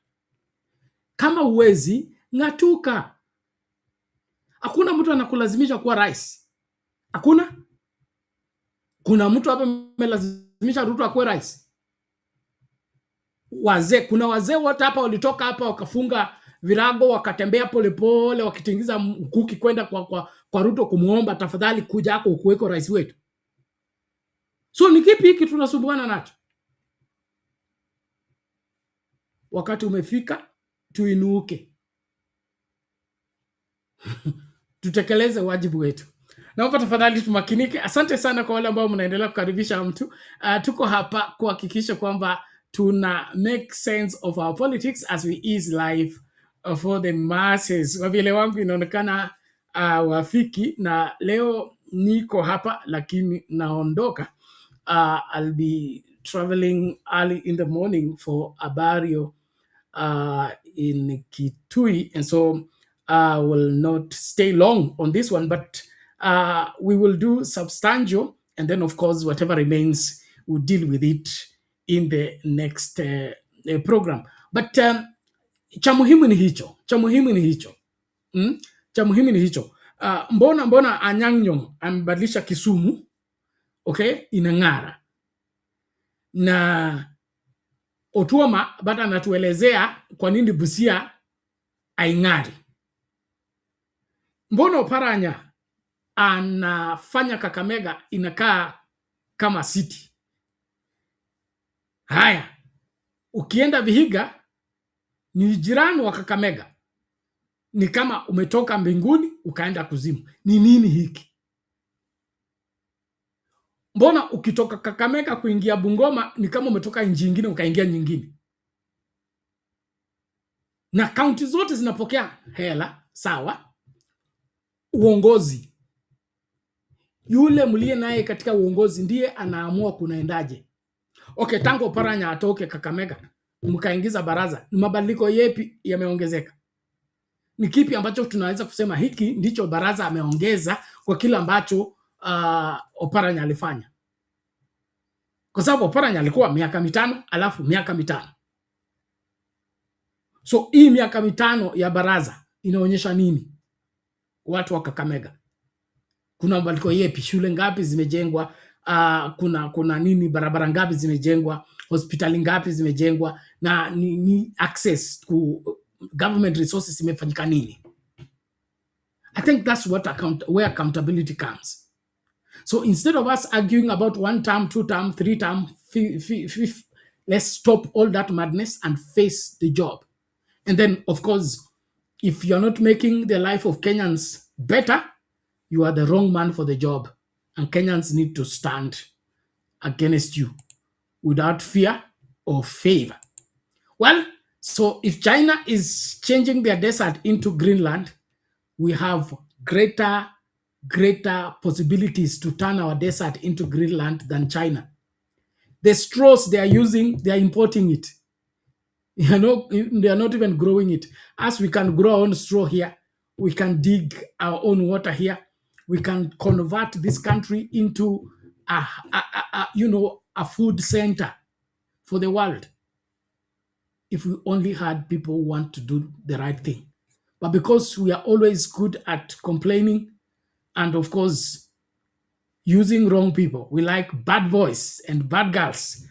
Kama uwezi, ngatuka. Hakuna mtu anakulazimisha kuwa rais. Hakuna. Kuna mtu hapa amelazimisha Ruto akuwe rais. Kuna wazee wote hapa walitoka hapa wakafunga virago wakatembea polepole wakitingiza mkuki kwenda kwa Ruto kumuomba tafadhali kuja hapo ukuweko rais wetu. So ni kipi hiki tunasumbuana nacho? Wakati umefika tuinuke. Tutekeleze wajibu wetu. Naomba tafadhali tumakinike. Asante sana kwa wale ambao mnaendelea kukaribisha mtu. Tuko hapa kuhakikisha kwamba tuna make sense of our politics as we ease life for the masses. Wavile wangu inaonekana wafiki na leo niko hapa lakini naondoka. I'll be traveling early in the morning for a burial in Kitui, and so I will not stay long on this one, but we will do substantial, and then of course whatever remains we'll deal with it in the next program. But cha muhimu ni hicho. Mbona Anyang' Nyong'o amebadilisha Kisumu, okay, inang'ara, na Otuoma bado anatuelezea kwa nini Busia aing'ari. Mbona Oparanya anafanya Kakamega inakaa kama city. Haya, ukienda Vihiga ni jirani wa Kakamega, ni kama umetoka mbinguni ukaenda kuzimu. Ni nini hiki? Mbona ukitoka Kakamega kuingia Bungoma ni kama umetoka nchi nyingine ukaingia nyingine? Na kaunti zote zinapokea hela sawa. Uongozi, yule mlie naye katika uongozi ndiye anaamua kunaendaje. Okay, tangu Oparanya atoke Kakamega mkaingiza baraza, ni mabadiliko yepi yameongezeka? Ni kipi ambacho tunaweza kusema hiki ndicho baraza ameongeza kwa kila ambacho Oparanya alifanya? Kwa sababu Oparanya alikuwa miaka 5 alafu miaka 5. So hii miaka 5 ya baraza inaonyesha nini? Watu wa Kakamega, kuna mabadiliko yepi? Shule ngapi zimejengwa? Kuna nini? Barabara ngapi zimejengwa? Hospitali ngapi zimejengwa? Na ni access to government resources imefanyika nini? I think that's where accountability comes. So instead of us arguing about 1 term, 2 term, 3 term, let's stop all that madness and face the job. And then, of course, if you're not making the life of Kenyans better, you are the wrong man for the job. And Kenyans need to stand against you without fear or favor. Well, so if China is changing their desert into Greenland, we have greater possibilities to turn our desert into Greenland than China. The straws they are using, they are importing it. You know, they are not even growing it. As we can grow our own straw here, we can dig our own water here. We can convert this country into a food center for the world if we only had people who want to do the right thing. But because we are always good at complaining and, of course, using wrong people, we like bad boys and bad girls.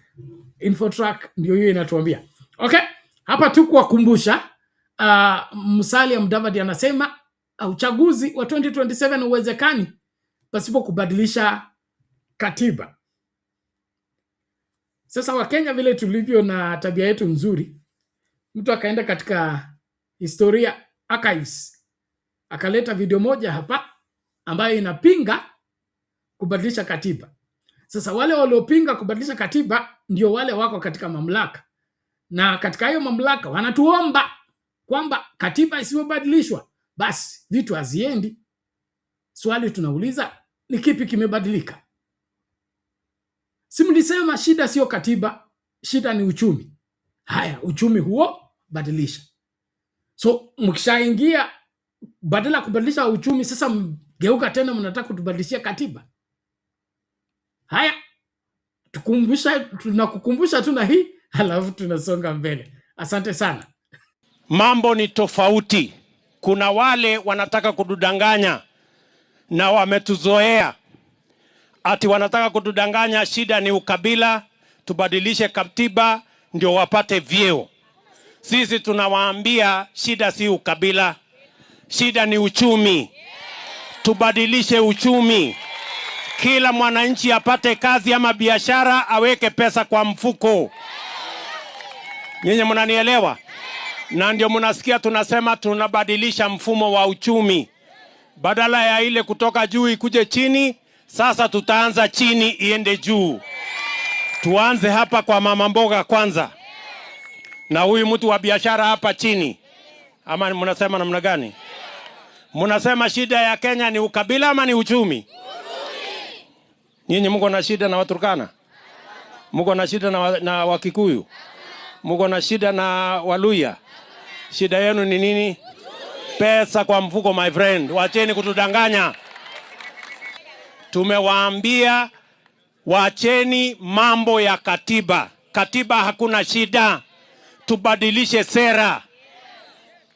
InfoTrack ndio hiyo inatuambia. Okay, hapa tu kuwakumbusha, Musalia Mudavadi anasema uchaguzi wa 2027 uwezekani pasipo kubadilisha katiba. Sasa Wakenya vile tulivyo na tabia yetu nzuri, mtu akaenda katika historia archives akaleta video moja hapa ambayo inapinga kubadilisha katiba. Sasa wale waliopinga kubadilisha katiba ndio wale wako katika mamlaka, na katika hiyo mamlaka wanatuomba kwamba katiba isiyobadilishwa basi vitu haziendi. Swali tunauliza, ni kipi kimebadilika? Si mlisema shida sio katiba, shida ni uchumi. Haya, uchumi huo badilisha. So mkishaingia, badala kubadilisha uchumi, sasa mgeuka tena mnataka kutubadilishia katiba. Haya, tunakukumbusha tu na hii, halafu tunasonga mbele. Asante sana. Mambo ni tofauti. Kuna wale wanataka kududanganya na wametuzoea. Ati wanataka kududanganya shida ni ukabila, tubadilishe katiba ndio wapate vyeo. Sisi tunawaambia shida si ukabila, shida ni uchumi. Tubadilishe uchumi. Kila mwananchi apate kazi ama biashara, aweke pesa kwa mfuko. Nyinyi mnanielewa? Na ndio mnasikia tunasema tunabadilisha mfumo wa uchumi. Badala ya ile kutoka juu ikuje chini, sasa tutaanza chini iende juu. Tuanze hapa kwa mama mboga kwanza. Na huyu mtu wa biashara hapa chini. Ama mnasema namna gani? Mnasema shida ya Kenya ni ukabila ama ni uchumi? Nyinyi mko na shida na Waturkana? Mko na shida na Wakikuyu? Mko na shida na Waluya? Shida yenu ni nini? Pesa kwa mfuko, my friend. Wacheni kutudanganya. Tumewaambia wacheni mambo ya katiba. Katiba hakuna shida. Tubadilishe sera.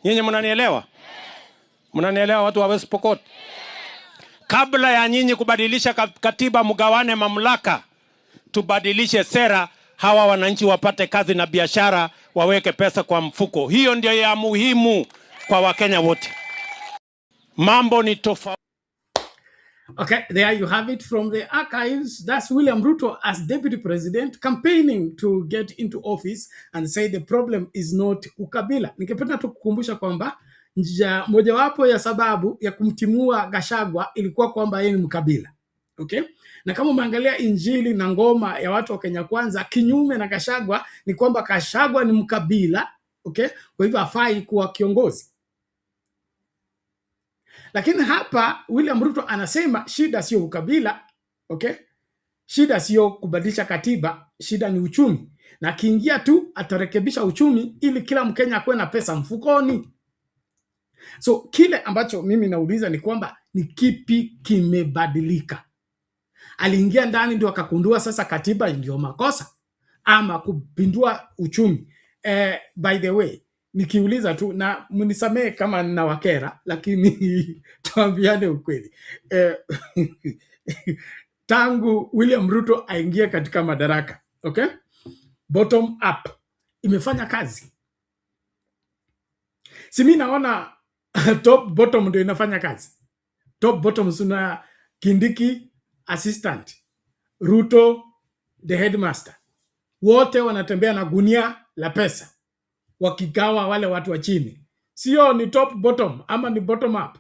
Nyinyi mnanielewa? Mnanielewa watu wa West Pokot? Kabla ya nyinyi kubadilisha katiba mgawane mamlaka, tubadilishe sera, hawa wananchi wapate kazi na biashara, waweke pesa kwa mfuko. Hiyo ndio ya muhimu kwa Wakenya wote. Mambo ni tofauti. Okay, there you have it from the archives. That's William Ruto as deputy president campaigning to get into office and say the problem is not ukabila. Ningependa tu kukumbusha kwamba mojawapo ya sababu ya kumtimua Gachagua ilikuwa kwamba yeye ni mkabila. Okay? Na kama umeangalia injili na ngoma ya watu wa Kenya Kwanza, kinyume na Gachagua ni kwamba Gachagua ni mkabila. Okay? Kwa hivyo hafai kuwa kiongozi. Lakini hapa William Ruto anasema shida sio ukabila, okay? Shida sio kubadilisha katiba, shida ni uchumi. Na kiingia tu atarekebisha uchumi ili kila Mkenya akuwe na pesa mfukoni. So kile ambacho mimi nauliza ni kwamba ni kipi kimebadilika? Aliingia ndani ndio akakundua sasa katiba ndio makosa ama kupindua uchumi. By the way, nikiuliza tu na mnisamee kama ninawakera, lakini tuambiane ukweli. Tangu William Ruto aingie katika madaraka, okay? Bottom up imefanya kazi. Si mimi naona top bottom ndio inafanya kazi. Top bottom suna Kindiki assistant, Ruto the headmaster. Wote wanatembea na gunia la pesa wakigawa wale watu wa chini. Sio ni top bottom ama ni bottom up.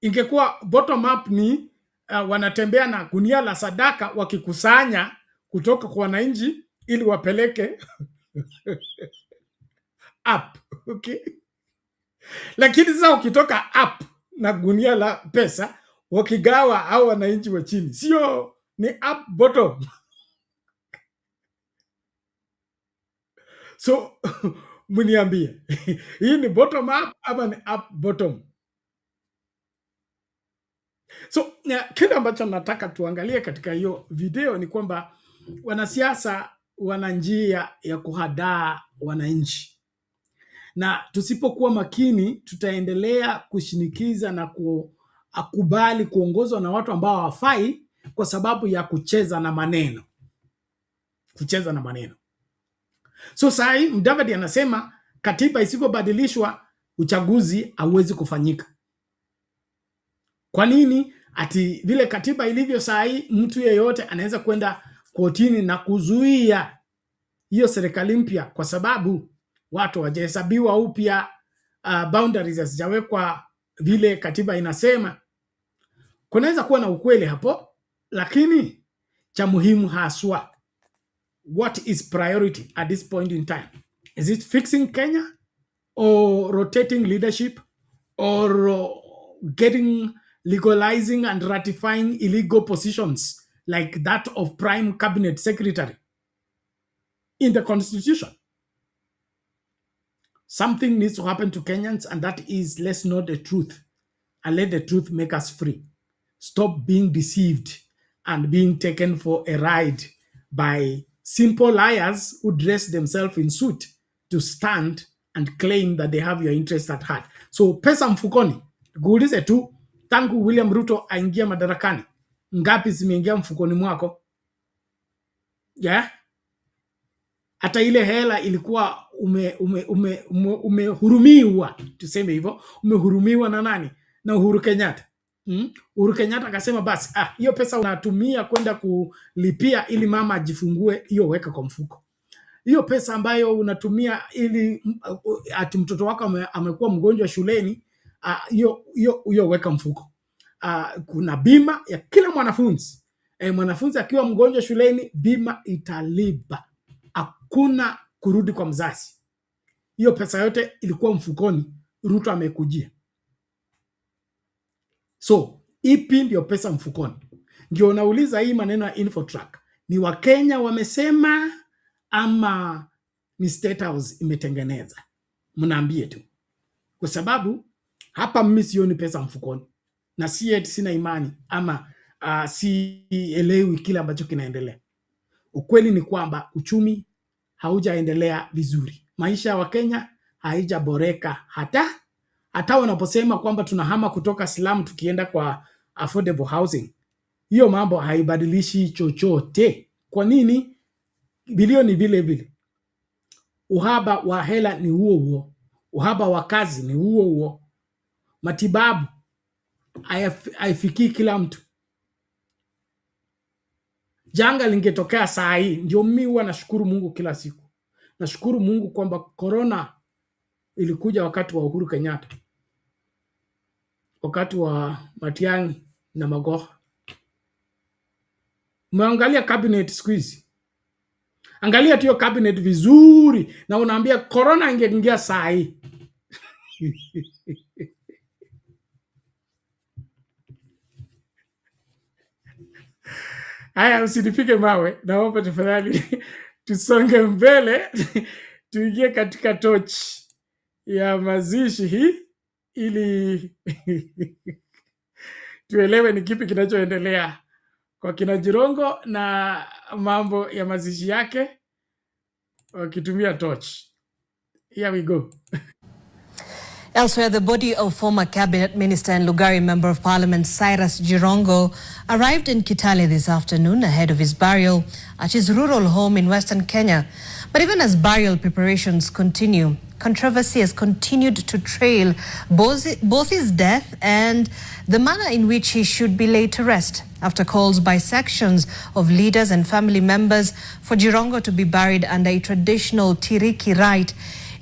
Ingekuwa bottom up ni wanatembea na gunia la sadaka wakikusanya kutoka kwa wananchi ili wapeleke up, okay? Lakini sasa ukitoka up na gunia la pesa wakigawa au wananchi wa chini, sio, ni up bottom. So mniambie hii ni bottom up ama ni up bottom? So kile ambacho nataka tuangalie katika hiyo video ni kwamba wanasiasa wana njia ya kuhadaa wananchi, na tusipokuwa makini tutaendelea kushinikiza na kukubali kuongozwa na watu ambao hawafai kwa sababu ya kucheza na maneno. Kucheza na maneno. So sai Mudavadi anasema katiba isipobadilishwa uchaguzi hauwezi kufanyika. Kwa nini? Ati vile katiba ilivyo sai mtu yeyote anaweza kwenda kotini na kuzuia hiyo serikali mpya kwa sababu watu wajahesabiwa upya, boundaries hazijawekwa vile katiba inasema. Kunaweza kuwa na ukweli hapo, lakini cha muhimu haswa, what is priority at this point in time? Is it fixing Kenya or rotating leadership or legalizing and ratifying illegal positions like that of prime cabinet secretary in the constitution? Something needs to happen to Kenyans, and that is, let's know the truth and let the truth make us free. Stop being deceived and being taken for a ride by simple liars who dress themselves in suit to stand and claim that they have your interest at heart. So pesa mfukoni, kuulize tu, tangu William Ruto aingia madarakani, ngapi zimeingia mfukoni mwako? Yeah? Hata ile hela ilikuwa umehurumiwa, tuseme hivyo, umehurumiwa na nani? Na Uhuru Kenyatta. Uhuru Kenyatta akasema basi, hiyo pesa unatumia kwenda kulipia ili mama ajifungue, hiyo weka kwa mfuko. Hiyo pesa ambayo unatumia ili ati mtoto wako amekuwa mgonjwa shuleni, hiyo weka mfuko. Kuna bima ya kila mwanafunzi. Mwanafunzi akiwa mgonjwa shuleni, bima italipa. Hakuna kurudi kwa mzazi. Hiyo pesa yote ilikuwa mfukoni, Ruto amekujia. So, ipi ndio pesa mfukoni? Ndio unauliza hii maneno ya InfoTrack. Ni Wakenya wamesema ama ni State House imetengeneza? Mnaambie tu. Kwa sababu hapa mimi sioni pesa mfukoni. Na sina imani ama sielewi kile ambacho kinaendelea. Ukweli ni kwamba uchumi haujaendelea vizuri. Maisha ya Wakenya haijaboreka hata wanaposema kwamba tunahama kutoka slum tukienda kwa affordable housing. Hiyo mambo haibadilishi chochote. Kwa nini? Bilioni vile vile. Uhaba wa hela ni huo. Uhaba wa kazi ni huo. Matibabu haifikii kila mtu. Janga lingetokea saa hii, ndio mimi huwa nashukuru Mungu kila siku. Nashukuru Mungu kwamba corona ilikuja wakati wa Uhuru Kenyatta, wakati wa Matiang'i na Magoha. Mwangalia cabinet siku hizi. Angalia tu cabinet vizuri na unaambia corona ingeingia saa hii. Haya, usinipige mawe, naomba tafadhali tusonge mbele tuingie katika tochi ya mazishi hii ili tuelewe ni kipi kinachoendelea kwa kina Jirongo na mambo ya mazishi yake wakitumia tochi. Here we go. Elsewhere, the body of former cabinet minister and Lugari member of parliament Cyrus Jirongo arrived in Kitale this afternoon ahead of his burial at his rural home in Western Kenya. But even as burial preparations continue, controversy has continued to trail both his death and the manner in which he should be laid to rest, after calls by sections of leaders and family members for Jirongo to be buried under a traditional Tiriki rite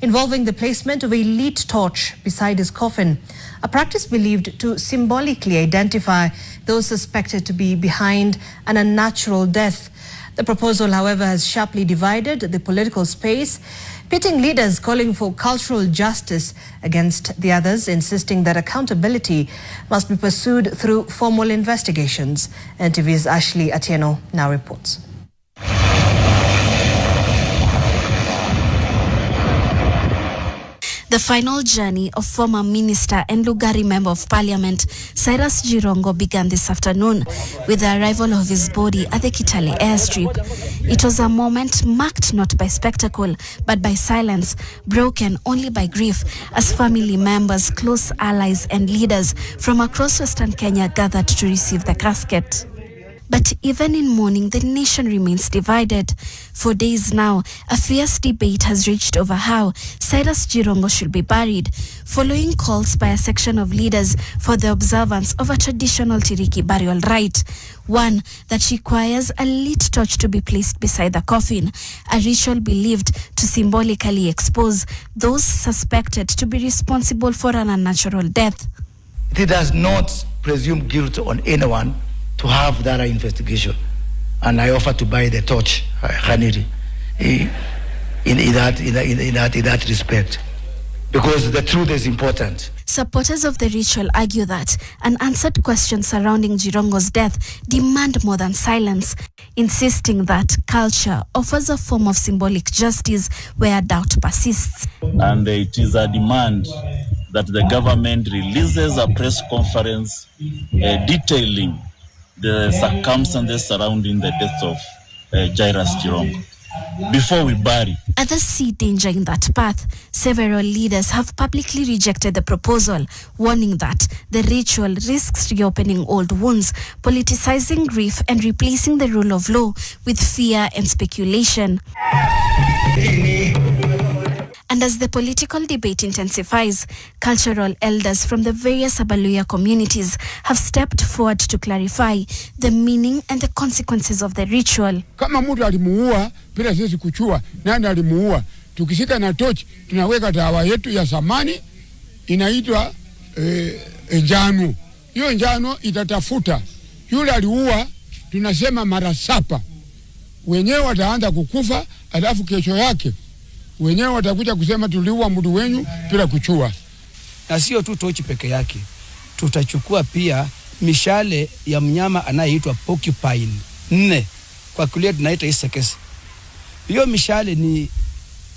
involving the placement of a lit torch beside his coffin, a practice believed to symbolically identify those suspected to be behind an unnatural death. The proposal, however, has sharply divided the political space, pitting leaders calling for cultural justice against the others, insisting that accountability must be pursued through formal investigations. NTV's Ashley Atieno now reports. The final journey of former minister and Lugari member of parliament Cyrus Jirongo began this afternoon with the arrival of his body at the Kitale airstrip. It was a moment marked not by spectacle but by silence, broken only by grief, as family members, close allies and leaders from across Western Kenya gathered to receive the casket. But even in mourning, the nation remains divided. For days now, a fierce debate has raged over how Cyrus Jirongo should be buried, following calls by a section of leaders for the observance of a traditional Tiriki burial rite, one that requires a lit torch to be placed beside the coffin, a ritual believed to symbolically expose those suspected to be responsible for an unnatural death. It does not presume guilt on anyone to have that investigation, and I offer to buy the torch, Khaniri, in that respect, because the truth is important. Supporters of the ritual argue that unanswered questions surrounding Jirongo's death demand more than silence, insisting that culture offers a form of symbolic justice where doubt persists. And it is a demand that the government releases a press conference detailing the circumstances surrounding the death of Cyrus Jirongo before we bury. Others see danger in that path. Several leaders have publicly rejected the proposal, warning that the ritual risks reopening old wounds, politicizing grief and replacing the rule of law with fear and speculation. And as the political debate intensifies, cultural elders from the various Abaluya communities have stepped forward to clarify the meaning and the consequences of the ritual. Kama mtu alimuua bila sisi kuchua nani alimuua, tukishika na tochi tunaweka dawa yetu ya zamani inaitwa njano. Hiyo njano itatafuta yule aliua, tunasema mara 7. Wenyewe wataanza kukufa, alafu kesho yake wenyewe watakuja kusema tuliua mtu wenyu bila kuchua. Na sio tu tochi peke yake, tutachukua pia mishale ya mnyama anayeitwa porcupine 4 kwa kulia tunaita isekesi. Hiyo mishale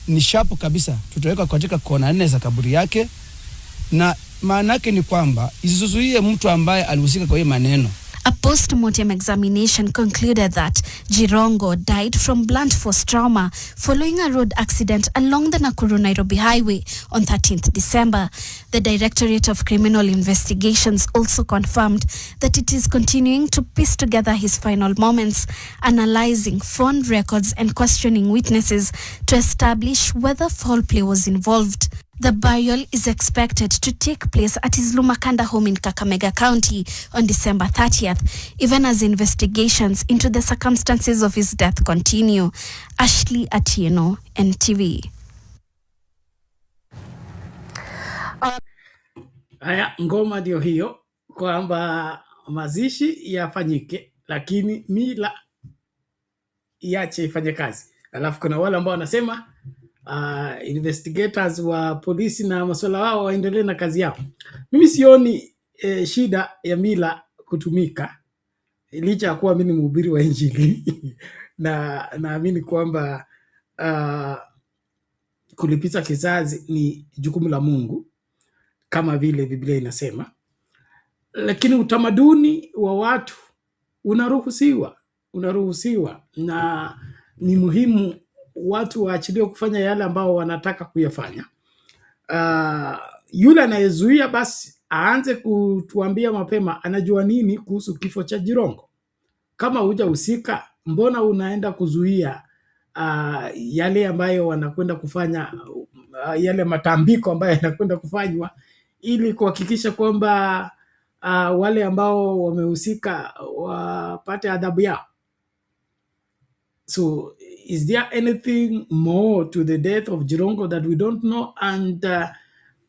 ni sharp kabisa, tutaweka katika kona 4 za kaburi yake, na maana yake ni kwamba isizuie mtu ambaye alihusika kwa hiyo maneno. A post-mortem examination concluded that Jirongo died from blunt force trauma following a road accident along the Nakuru-Nairobi highway on 13th December. The Directorate of Criminal Investigations also confirmed that it is continuing to piece together his final moments, analyzing phone records and questioning witnesses to establish whether foul play was involved. The burial is expected to take place at his Lumakanda home in Kakamega County on December 30th, even as investigations into the circumstances of his death continue. Ashley Atieno, NTV. Haya, ngoma ndio hiyo kwamba mazishi yafanyike, lakini mila iache ifanye kazi. Alafu kuna wale ambao wanasema investigators wa polisi na masuala wao waendelee na kazi yao. Mimi sioni shida ya mila kutumika, licha ya kuwa mimi ni mhubiri wa Injili na naamini kwamba kulipiza kizazi ni jukumu la Mungu kama vile Biblia inasema, lakini utamaduni wa watu unaruhusiwa na ni muhimu watu waachiliwe kufanya yale ambao wanataka kuyafanya. Yule anayezuia basi aanze kutuambia mapema anajua nini kuhusu kifo cha Jirongo. Kama hujahusika, mbona unaenda kuzuia yale ambayo wanakwenda kufanya, yale matambiko ambayo yanakwenda kufanywa ili kuhakikisha kwamba wale ambao wamehusika wapate adhabu yao. So is there anything more to the death of Jirongo that we don't know? And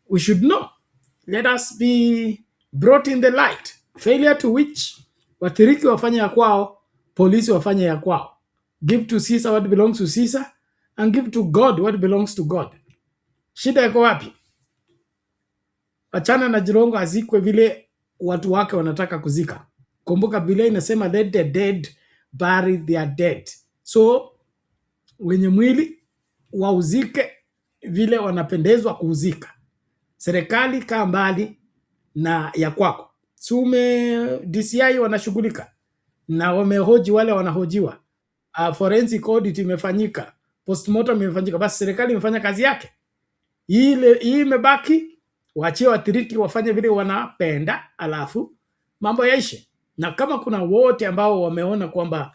we should know. Let us be brought in the light. Failure to which watiriki wafanye ya kwao, polisi wafanye ya kwao. Give to Caesar what belongs to Caesar and give to God what belongs to God. Shida iko wapi? Achana na Jirongo azikwe vile watu wake wanataka kuzika. Kumbuka Biblia inasema let the dead bury their dead. So wenye mwili wauzike vile wanapendezwa kuuzika. Serikali kaa mbali na ya kwako. Sume DCI wanashughulika na wamehoji wale wanahojiwa. Forensic audit imefanyika, postmortem imefanyika, basi serikali imefanya kazi yake. Hii imebaki waachie watiriki wafanye vile wanapenda, alafu mambo yaishe. Na kama kuna wote ambao wameona kwamba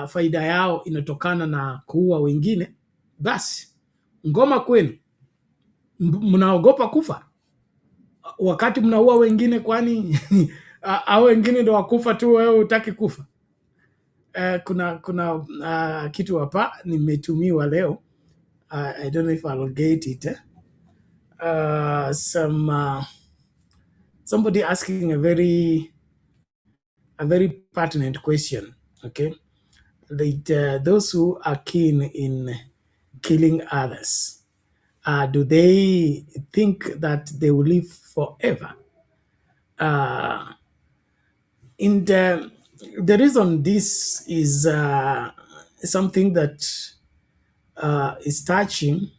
faida yao inatokana na kuua wengine, basi ngoma kwenu. Mnaogopa kufa wakati mnaua wengine, kwani au wengine ndio wakufa tu, wewe hutaki kufa? Kuna kitu hapa nimetumiwa leo. I don't know if I'll get it. Somebody asking a very pertinent question. Okay, those who are keen in killing others, do they think that they will live forever? And the reason this is something that is touching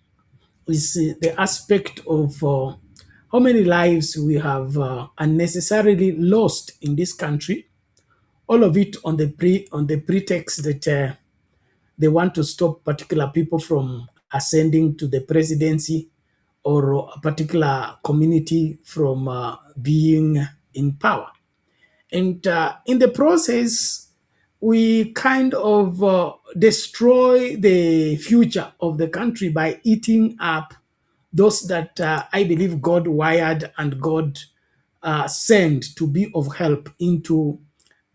is the aspect of how many lives we have unnecessarily lost in this country. All of it on the pretext that they want to stop particular people from ascending to the presidency, or a particular community from being in power. And in the process, we kind of destroy the future of the country by eating up those that I believe God wired and God sent to be of help into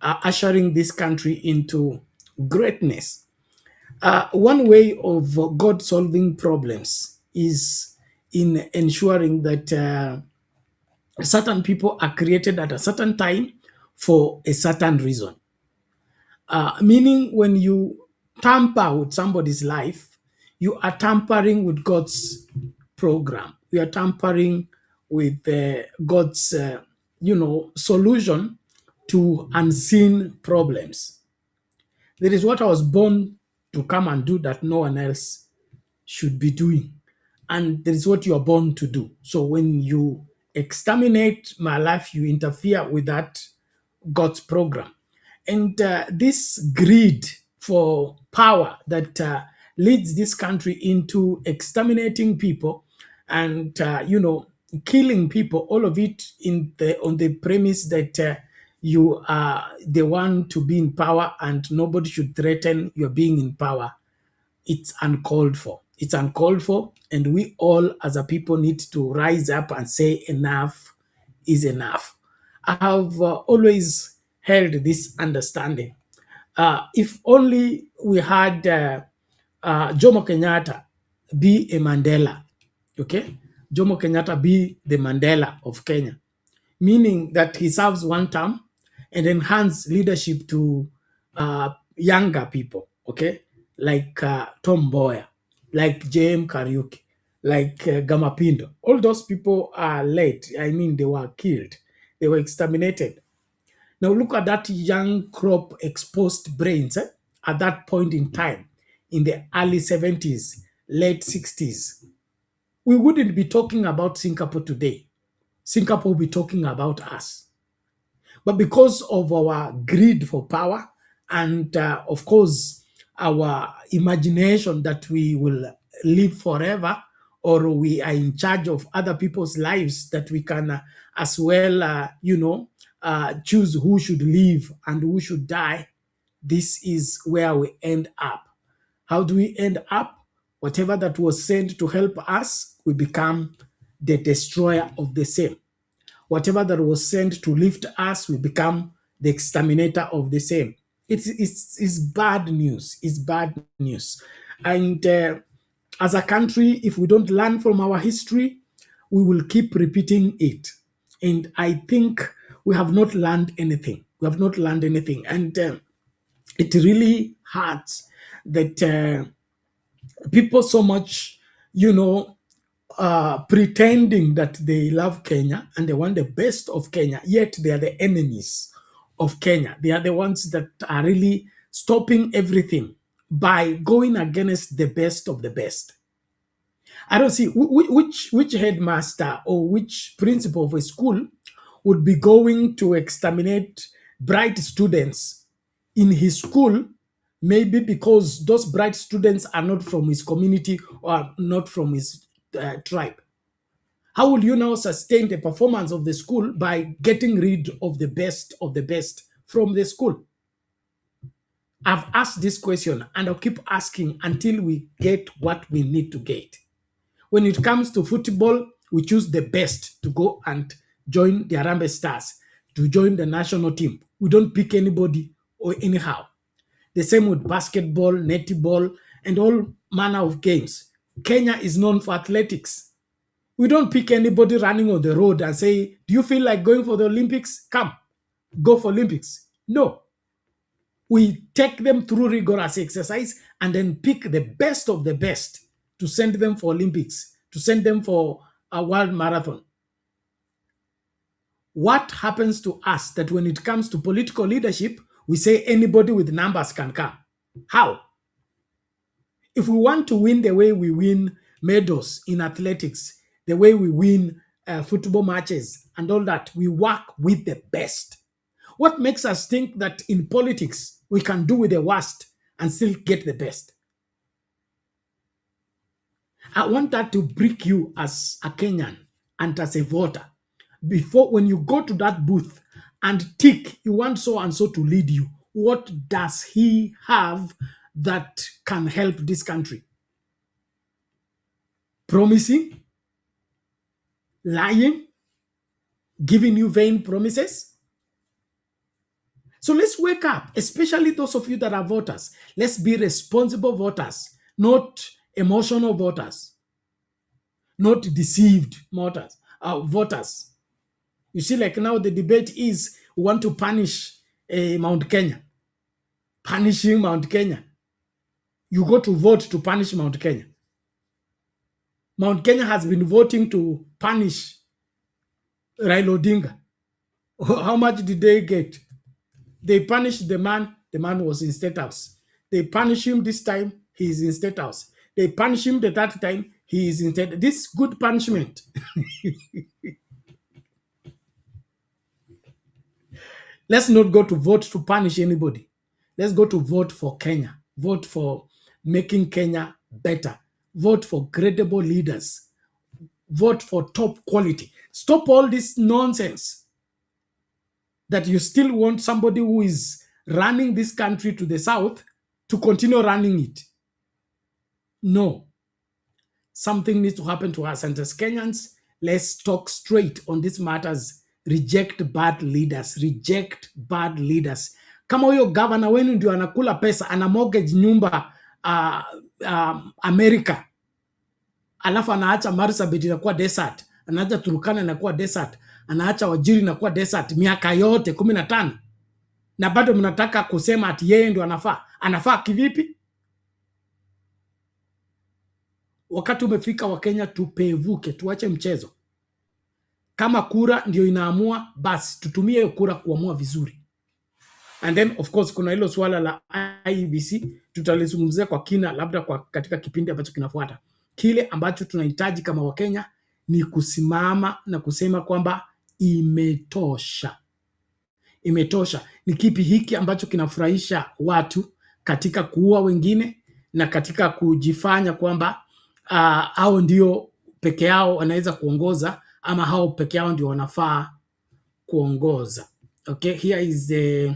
ushering this country into greatness. One way of God solving problems is in ensuring that certain people are created at a certain time for a certain reason. Meaning when you tamper with somebody's life, you are tampering with God's program. You are tampering with God's solution to unseen problems. That is what I was born to come and do that no one else should be doing. And that is what you are born to do. So when you exterminate my life, you interfere with that God's program. And this greed for power that leads this country into exterminating people and killing people, all of it on the premise that you are the one to be in power and nobody should threaten your being in power. It's uncalled for. It's uncalled for, and we all as a people need to rise up and say enough is enough. I have always held this understanding. If only we had Jomo Kenyatta be a Mandela, okay? Jomo Kenyatta be the Mandela of Kenya, meaning that he serves one term and then hands leadership to younger people, okay? Like Tom Mboya, like J.M. Kariuki, like Gamapindo. All those people are late. I mean, they were killed. They were exterminated. Now look at that young crop exposed brains at that point in time, in the early 70s, late 60s. We wouldn't be talking about Singapore today. Singapore will be talking about us. But because of our greed for power and, of course, our imagination that we will live forever, or we are in charge of other people's lives, that we can as well, choose who should live and who should die, this is where we end up. How do we end up? Whatever that was sent to help us, we become the destroyer of the same. Whatever that was sent to lift us, we become the exterminator of the same. It's bad news. It's bad news. And as a country, if we don't learn from our history, we will keep repeating it. And I think we have not learned anything. We have not learned anything. And It really hurts that people so much, pretending that they love Kenya and they want the best of Kenya, yet they are the enemies of Kenya. They are the ones that are really stopping everything by going against the best of the best. I don't see which headmaster or which principal of a school would be going to exterminate bright students in his school, maybe because those bright students are not from his community or not from his tribe. How will you now sustain the performance of the school by getting rid of the best from the school? I've asked this question and I'll keep asking until we get what we need to get. When it comes to football, we choose the best to go and join the Harambee Stars, to join the national team. We don't pick anybody or anyhow. The same with basketball, netball, and all manner of games. Kenya is known for athletics. We don't pick anybody running on the road and say, do you feel like going for the Olympics? Come, go for Olympics. No. We take them through rigorous exercise and then pick the best of the best to send them for Olympics, to send them for a world marathon. What happens to us that when it comes to political leadership, we say anybody with numbers can come? How? If we want to win the way we win medals in athletics, the way we win football matches and all that, we work with the best. What makes us think that in politics we can do with the worst and still get the best? I want that to break you as a Kenyan and as a voter. Before, when you go to that booth and tick, you want so and so to lead you. What does he have that can help this country? Promising, lying, giving you vain promises. So let's wake up, especially those of you that are voters. Let's be responsible voters, not emotional voters, not deceived voters. You see, like now the debate is we want to punish Mount Kenya. Punishing Mount Kenya. You go to vote to punish Mount Kenya. Mount Kenya has been voting to punish Raila Odinga. How much did they get? They punished the man was in State House. They punish him this time, he is in State House. They punish him the third time, he is in State. This good punishment. Let's not go to vote to punish anybody. Let's go to vote for Kenya. Vote for making Kenya better. Vote for credible leaders. Vote for top quality. Stop all this nonsense that you still want somebody who is running this country to the south to continue running it. No. Something needs to happen to us. And as Kenyans, let's talk straight on these matters. Reject bad leaders. Reject bad leaders. Kama huyo governor wenu ndio anakula pesa, ana mortgage nyumba Amerika, alafu anaacha Marsabit inakuwa desert, anaacha Turkana inakuwa desert, anaacha Wajiri inakuwa desert miaka yote 15, na bado mnataka kusema ati yeye ndio anafaa. Anafaa kivipi? Wakati umefika wa Kenya tupevuke, tuache mchezo. Kama kura ndio inaamua, basi tutumie hiyo kura kuamua vizuri. And then of course kuna hilo swala la IEBC, tutalizungumzia kwa kina labda katika kipindi ambacho kinafuata. Kile ambacho tunahitaji kama Wakenya ni kusimama na kusema kwamba imetosha. Imetosha. Ni kipi hiki ambacho kinafurahisha watu katika kuua wengine na katika kujifanya kwamba hao ndio peke yao wanaweza kuongoza, ama hao peke yao ndio wanafaa kuongoza. Okay, here is the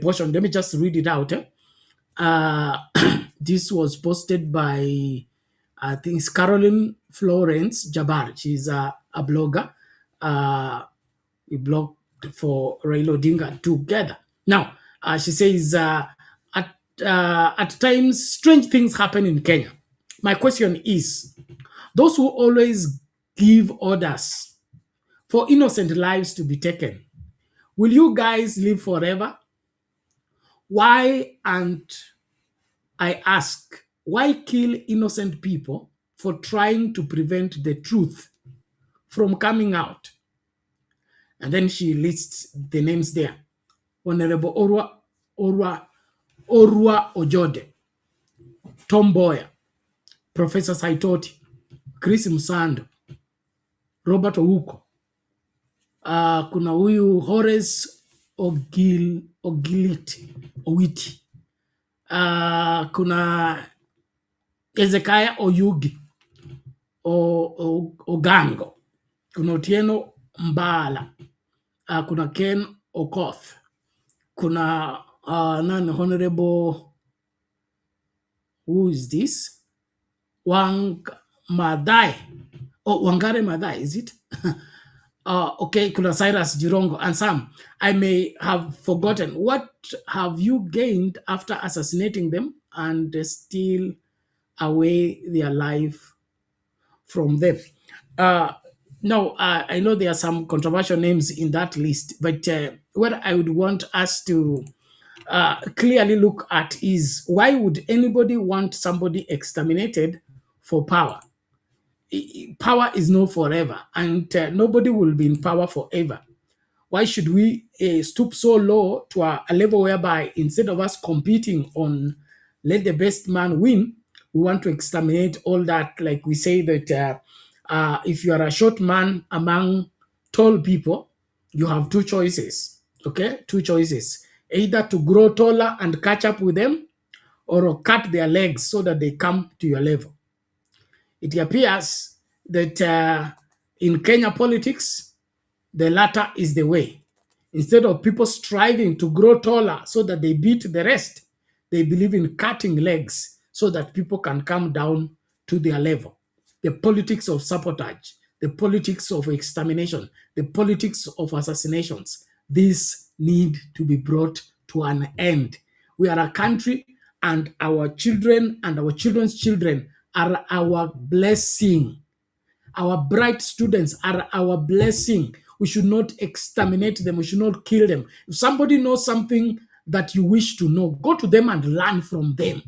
portion. Let me just read it out. This was posted by, I think it's Caroline Florence Jabbar. She's a blogger. We blog for Raila Odinga together. Now, she says, at times, strange things happen in Kenya. My question is, those who always give orders for innocent lives to be taken, will you guys live forever? Why, and I ask, why kill innocent people for trying to prevent the truth from coming out? And then she lists the names there. Honorable Orwa Ojode, Tom Boyer, Professor Saitoti, Chris Msando, Robert Ouko, kuna huyu Horace Owiti, kuna Ezekiah Oyugi, Ogango, kuna Otieno Mbala, kuna Ken Okoth, kuna Honorable, who is this? Wangare Madai, is it? Okay, kuna Cyrus Jirongo and some. I may have forgotten. What have you gained after assassinating them and steal away their life from them? Now, I know there are some controversial names in that list, but what I would want us to clearly look at is, why would anybody want somebody exterminated for power? Power is not forever, and nobody will be in power forever. Why should we stoop so low to a level whereby instead of us competing on let the best man win, we want to exterminate all that? Like we say that if you are a short man among tall people, you have two choices. Okay, two choices: either to grow taller and catch up with them, or cut their legs so that they come to your level. It appears that in Kenya politics, the latter is the way. Instead of people striving to grow taller so that they beat the rest, they believe in cutting legs so that people can come down to their level. The politics of sabotage, the politics of extermination, the politics of assassinations, these need to be brought to an end. We are a country, and our children and our children's children are our blessing. Our bright students are our blessing. We should not exterminate them. We should not kill them. If somebody knows something that you wish to know, go to them and learn from them.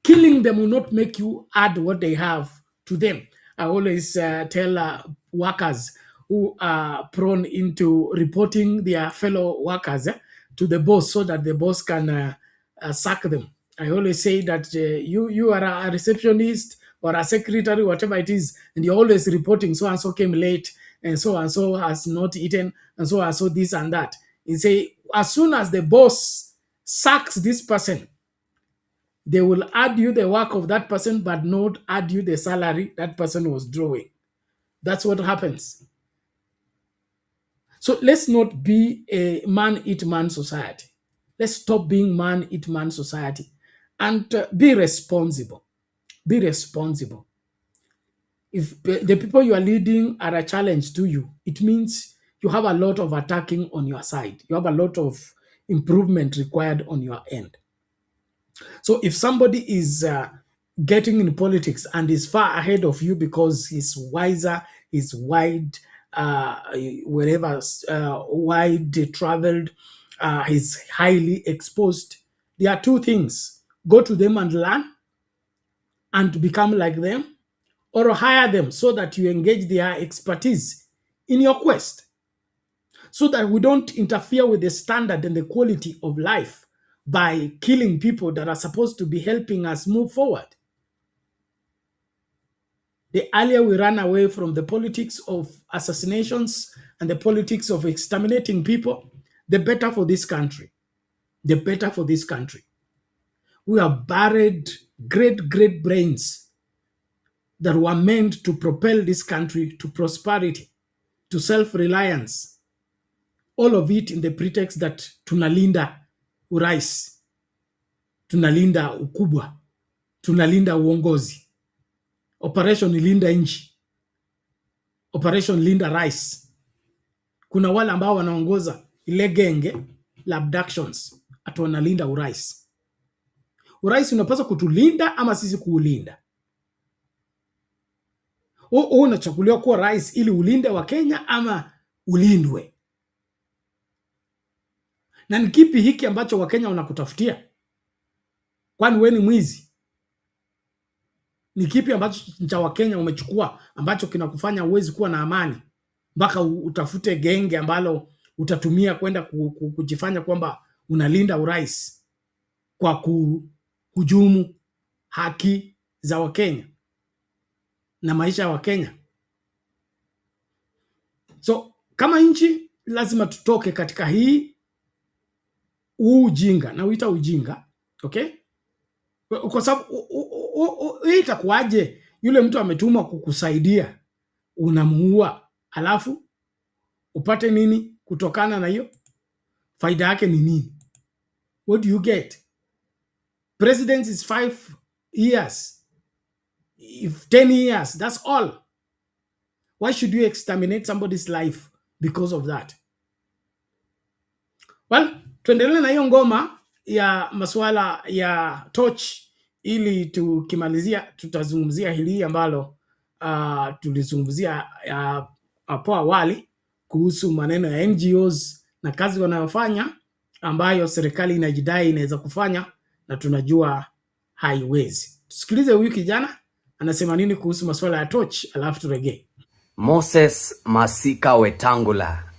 Killing them will not make you add what they have to them. I always tell workers who are prone into reporting their fellow workers to the boss so that the boss can sack them. I always say that you are a receptionist or a secretary, whatever it is, and you're always reporting so-and-so came late, and so has not eaten, and so this and that. You say, as soon as the boss sacks this person, they will add you the work of that person, but not add you the salary that person was drawing. That's what happens. So let's not be a man-eat-man society. Let's stop being man-eat-man society and be responsible. Be responsible. If the people you are leading are a challenge to you, it means you have a lot of attacking on your side. You have a lot of improvement required on your end. So if somebody is getting in politics and is far ahead of you because he's wiser, he's wide, wide traveled, he's highly exposed, there are two things: go to them and learn and become like them, or hire them so that you engage their expertise in your quest, so that we don't interfere with the standard and the quality of life by killing people that are supposed to be helping us move forward. The earlier we run away from the politics of assassinations and the politics of exterminating people, the better for this country. The better for this country. We have buried great brains that were meant to propel this country to prosperity, to self-reliance. All of it in the pretext that tunalinda urais, tunalinda ukubwa, tunalinda uongozi. Operation Linda Nchi, Operation Linda Rice. Kuna wale ambao wanaongoza ile genge la abductions, ati wanalinda urais. Urais unapaswa kutulinda ama sisi kuulinda? Unachaguliwa kuwa rais ili ulinde wa Kenya ama ulindwe? Na ni kipi hiki ambacho Wakenya wanakutafutia? Kwani wewe ni mwizi? Ni kipi ambacho cha Wakenya umechukua ambacho kinakufanya uwezi kuwa na amani mpaka utafute genge ambalo utatumia kwenda kujifanya kwamba unalinda urais kwa kuhujumu haki za Wakenya na maisha ya Wakenya? So kama nchi lazima tutoke katika hii ujinga, na uita ujinga, okay? Kwa sababu itakuwaje yule mtu ametumwa kukusaidia, unamuua, alafu upate nini kutokana na hiyo? Faida yake ni nini? What do you get? President is 5 years. If 10 years, that's all. Why should you exterminate somebody's life because of that? Well, tuendelee na hiyo ngoma ya masuala ya torch, ili tukimalizia tutazungumzia hili ambalo tulizungumzia hapo awali kuhusu maneno ya NGOs na kazi wanayofanya ambayo serikali inajidai inaweza kufanya na tunajua haiwezi. Tusikilize huyu kijana anasema nini kuhusu masuala ya torch, alafu turejee. Moses Masika Wetangula,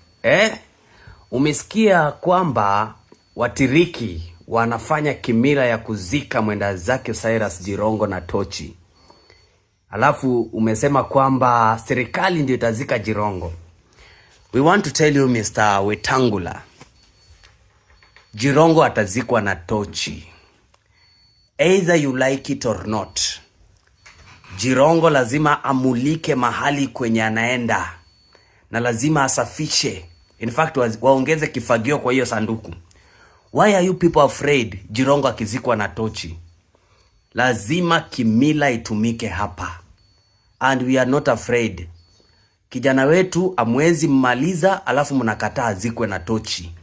umesikia kwamba Watiriki wanafanya kimila ya kuzika mwenda zake Cyrus Jirongo na tochi. Alafu umesema kwamba serikali ndio itazika Jirongo. We want to tell you Mr. Wetangula, Jirongo atazikwa na tochi. Either you like it or not. Jirongo lazima amulike mahali kwenye anaenda, na lazima asafishe. In fact, waongeze kifagio kwa hiyo sanduku. Why are you people afraid Jirongo akizikwa na tochi? Lazima kimila itumike hapa. And we are not afraid. Kijana wetu amwezi mmaliza alafu mnakataa azikwe na tochi.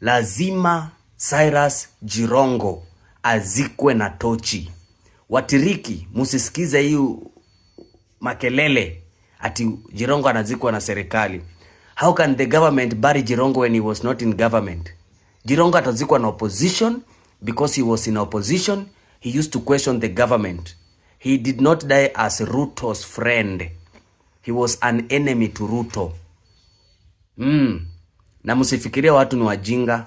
Lazima Cyrus Jirongo azikwe na tochi. Watiriki, musisikize hiyo makelele ati Jirongo anazikwa na serikali. How can the government bury Jirongo when he was not in government? Jirongo atazikwa na opposition because he was in opposition. He used to question the government. He did not die as Ruto's friend. He was an enemy to Ruto. Na msifikirie watu ni wajinga.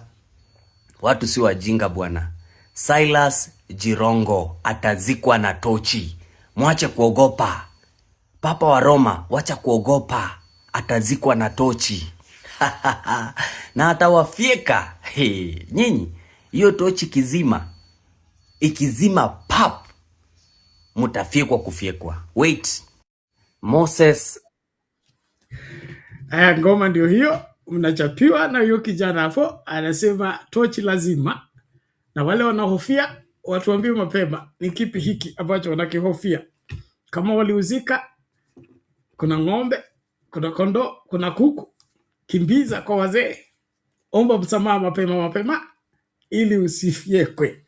Watu si wajinga bwana. Cyrus Jirongo atazikwa na tochi. Mwache kuogopa. Papa wa Roma, wacha kuogopa. Atazikwa na tochi. Na atawafyeka. Nyinyi, hiyo tochi kizima. Ikizima pap, mutafyekwa kufyekwa. Wait. Moses. Ngoma ndio hiyo. Mnachapiwa na hiyo kijana hapo. Anasema tochi lazima. Na wale wanahofia, watuambie mapema ni kipi hiki ambacho wanakihofia. Kama waliuzika, kuna ng'ombe, kuna kondoo, kuna kuku, kimbiza kwa wazee. Omba msamaha mapema ili usifyekwe.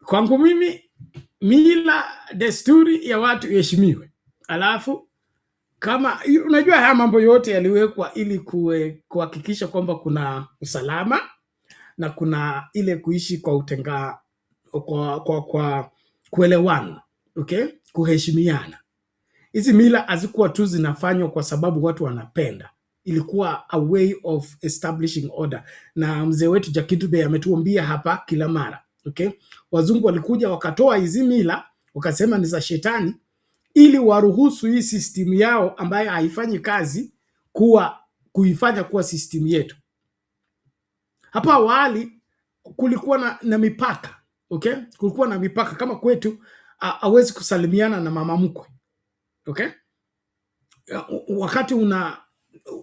Kwangu mimi, mila desturi ya watu iheshimiwe. Alafu kama unajua haya mambo yote yaliwekwa ili kuhakikisha kwamba kuna usalama na kuna ile kuishi kwa utenga kwa kuelewana, okay? Kuheshimiana. Hizi mila hazikuwa tu zinafanywa kwa sababu watu wanapenda. Ilikuwa a way of establishing order. Na mzee wetu Jakitube ametuambia hapa kila mara, okay? Wazungu walikuja wakatoa hizi mila, wakasema ni za shetani, ili waruhusu hii system yao ambayo haifanyi kazi kuifanya kuwa system yetu. Hapa awali kulikuwa na mipaka, okay? Kulikuwa na mipaka. Kama kwetu hawezi kusalimiana na mama mkwe, okay? Wakati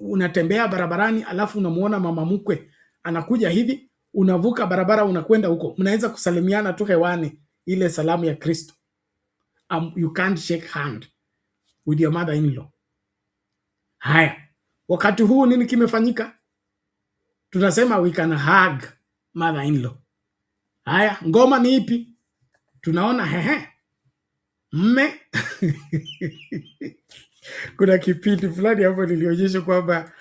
unatembea barabarani alafu unamuona mama mkwe anakuja hivi, unavuka barabara unakwenda huko, mnaweza kusalimiana tu hewani, ile salamu ya Kristo. You can't shake hand with your mother-in-law. Haya, wakati huu nini kimefanyika? Tunasema we can hug mother-in-law. Haya, ngoma ni ipi? Tunaona mme. Kuna kipindi fulani hapo nilionyesha kwamba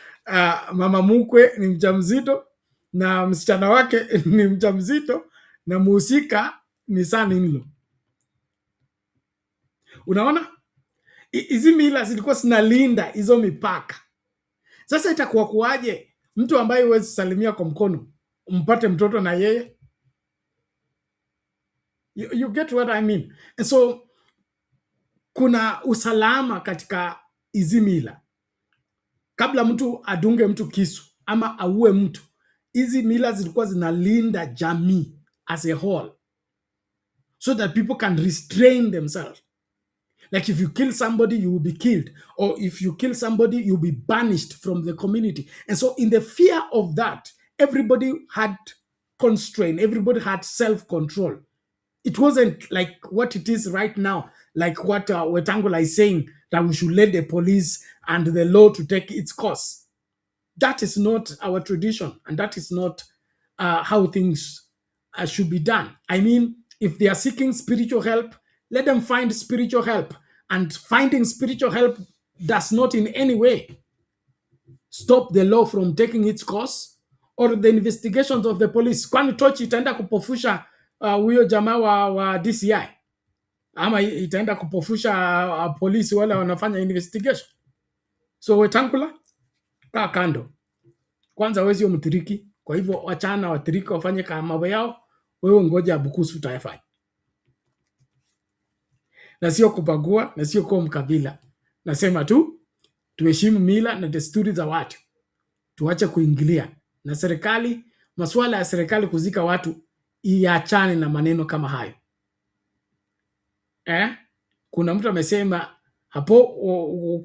mama mkwe ni mjamzito na msichana wake ni mjamzito na muhusika ni son-in-law. Unaona, hizi mila zilikuwa zinalinda hizo mipaka. Sasa itakuwa kuaje mtu ambaye huwezi salimia kwa mkono mpate mtoto na yeye? You get what I mean? And so kuna usalama katika hizi mila. Kabla mtu adunge mtu kisu ama auwe mtu, hizi mila zilikuwa zinalinda jamii as a whole, so that people can restrain themselves. Like if you kill somebody, you will be killed. Or if you kill somebody, you'll be banished from the community. And so in the fear of that, everybody had constraint. Everybody had self-control. It wasn't like what it is right now, like what Wetangula is saying, that we should let the police and the law to take its course. That is not our tradition, and that is not how things should be done. I mean, if they are seeking spiritual help, let them find spiritual help. And finding spiritual help does not in any way stop the law from taking its course or the investigations of the police. Kwani tochi itaenda kupofusha huyo jamaa wa DCI? Ama itaenda kupofusha polisi wale wanafanya investigation? So Wetangula, kaa kando. Kwanza wewe sio mtiriki, kwa hivyo wachana watiriki wafanye kama mambo yao, wewe ngoja Bukusu utayafanya. Na sio kubagua, na sio kwa mkabila. Nasema tu tuheshimu mila na desturi za watu. Tuache kuingilia. Na serikali, masuala ya serikali kuzika watu iachane na maneno kama hayo. Kuna mtu amesema hapo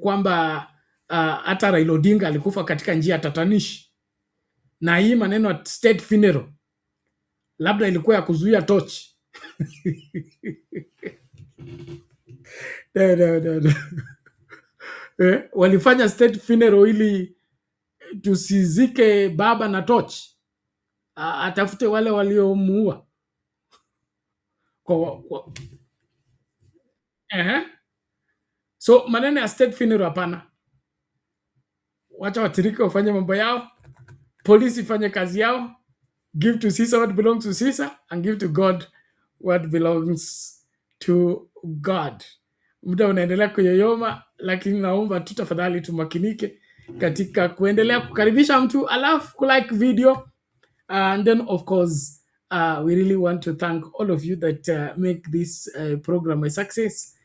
kwamba hata Raila Odinga alikufa katika njia tatanishi. Na hii maneno at state funeral labda ilikuwa ya kuzuia tochi. No. Walifanya state funeral ili tusizike baba na tochi. Atafute wale waliomuua. So maneno ya state funeral hapana. Wacha watiriki wafanye mambo yao. Polisi fanye kazi yao. Give to Caesar what belongs to Caesar and give to God what belongs to God. Muda unaendelea kuyoyoma, lakini naomba tu tafadhali tumakinike katika kuendelea kukaribisha mtu alafu kulike video. And then of course we really want to thank all of you that make this program a success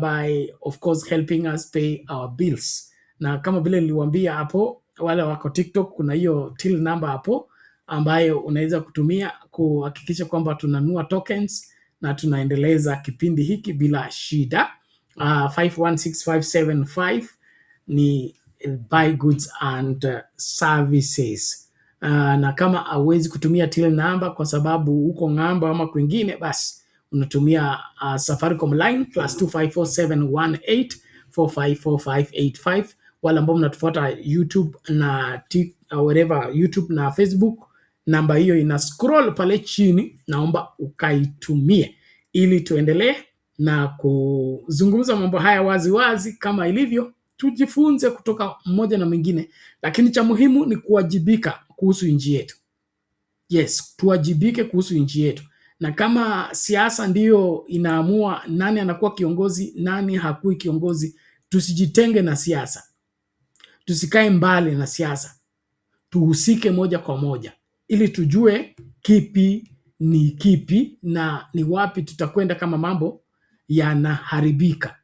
by of course helping us pay our bills. Na kama vile niliwaambia hapo, wale wako TikTok kuna hiyo till number hapo ambayo unaweza kutumia kuhakikisha kwamba tunanunua tokens na tunaendeleza kipindi hiki bila shida. 516575 ni buy goods and services. Na kama hauwezi kutumia till number kwa sababu uko ng'ambo ama kwingine, basi unatumia Safaricom line +254718454585. Wale ambao mnatufuata YouTube na wherever, YouTube na Facebook, namba hiyo ina scroll pale chini, naomba ukaitumie ili tuendelee na kuzungumza mambo haya wazi wazi kama ilivyo. Tujifunze kutoka mmoja na mwingine, lakini cha muhimu ni kuwajibika kuhusu nchi yetu. Yes, tuwajibike kuhusu nchi yetu. Na kama siasa ndiyo inaamua nani anakuwa kiongozi, nani hakui kiongozi, tusijitenge na siasa. Tusikae mbali na siasa. Tuhusike moja kwa moja ili tujue kipi ni kipi na ni wapi tutakwenda kama mambo yanaharibika.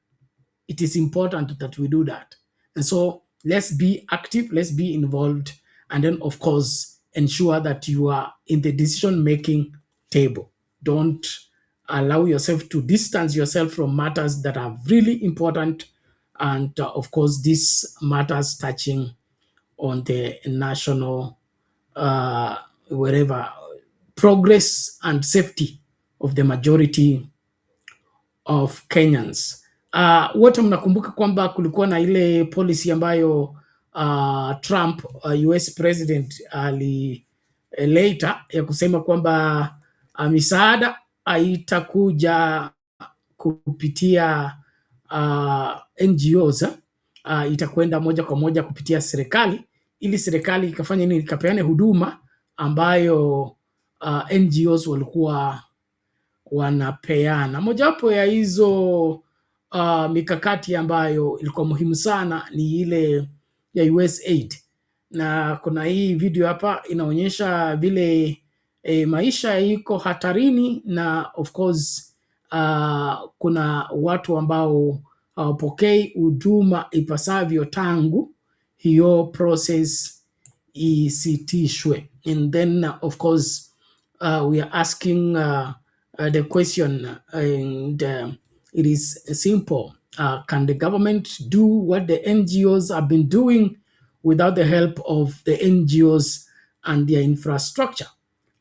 It is important that we do that. And so let's be active, let's be involved, and then of course ensure that you are in the decision making table. Don't allow yourself to distance yourself from matters that are really important, and of course these matters touching on the national wherever progress and safety of the majority of Kenyans. Wote mnakumbuka kwamba kulikuwa na ile policy ambayo Trump US president alileta ya kusema kwamba misaada haitakuja kupitia NGOs, itakwenda moja kwa moja kupitia serikali ili serikali ikafanya nini, ikapeane huduma ambayo NGOs walikuwa wanapeana. Mojawapo ya hizo mikakati ambayo ilikuwa muhimu sana ni ile ya USAID, na kuna hii video hapa inaonyesha vile maisha iko hatarini, na of course kuna watu ambao hawapokei huduma ipasavyo tangu hiyo process isitishwe. And then of course we are asking the question, and it is simple. Can the government do what the NGOs have been doing without the help of the NGOs and their infrastructure?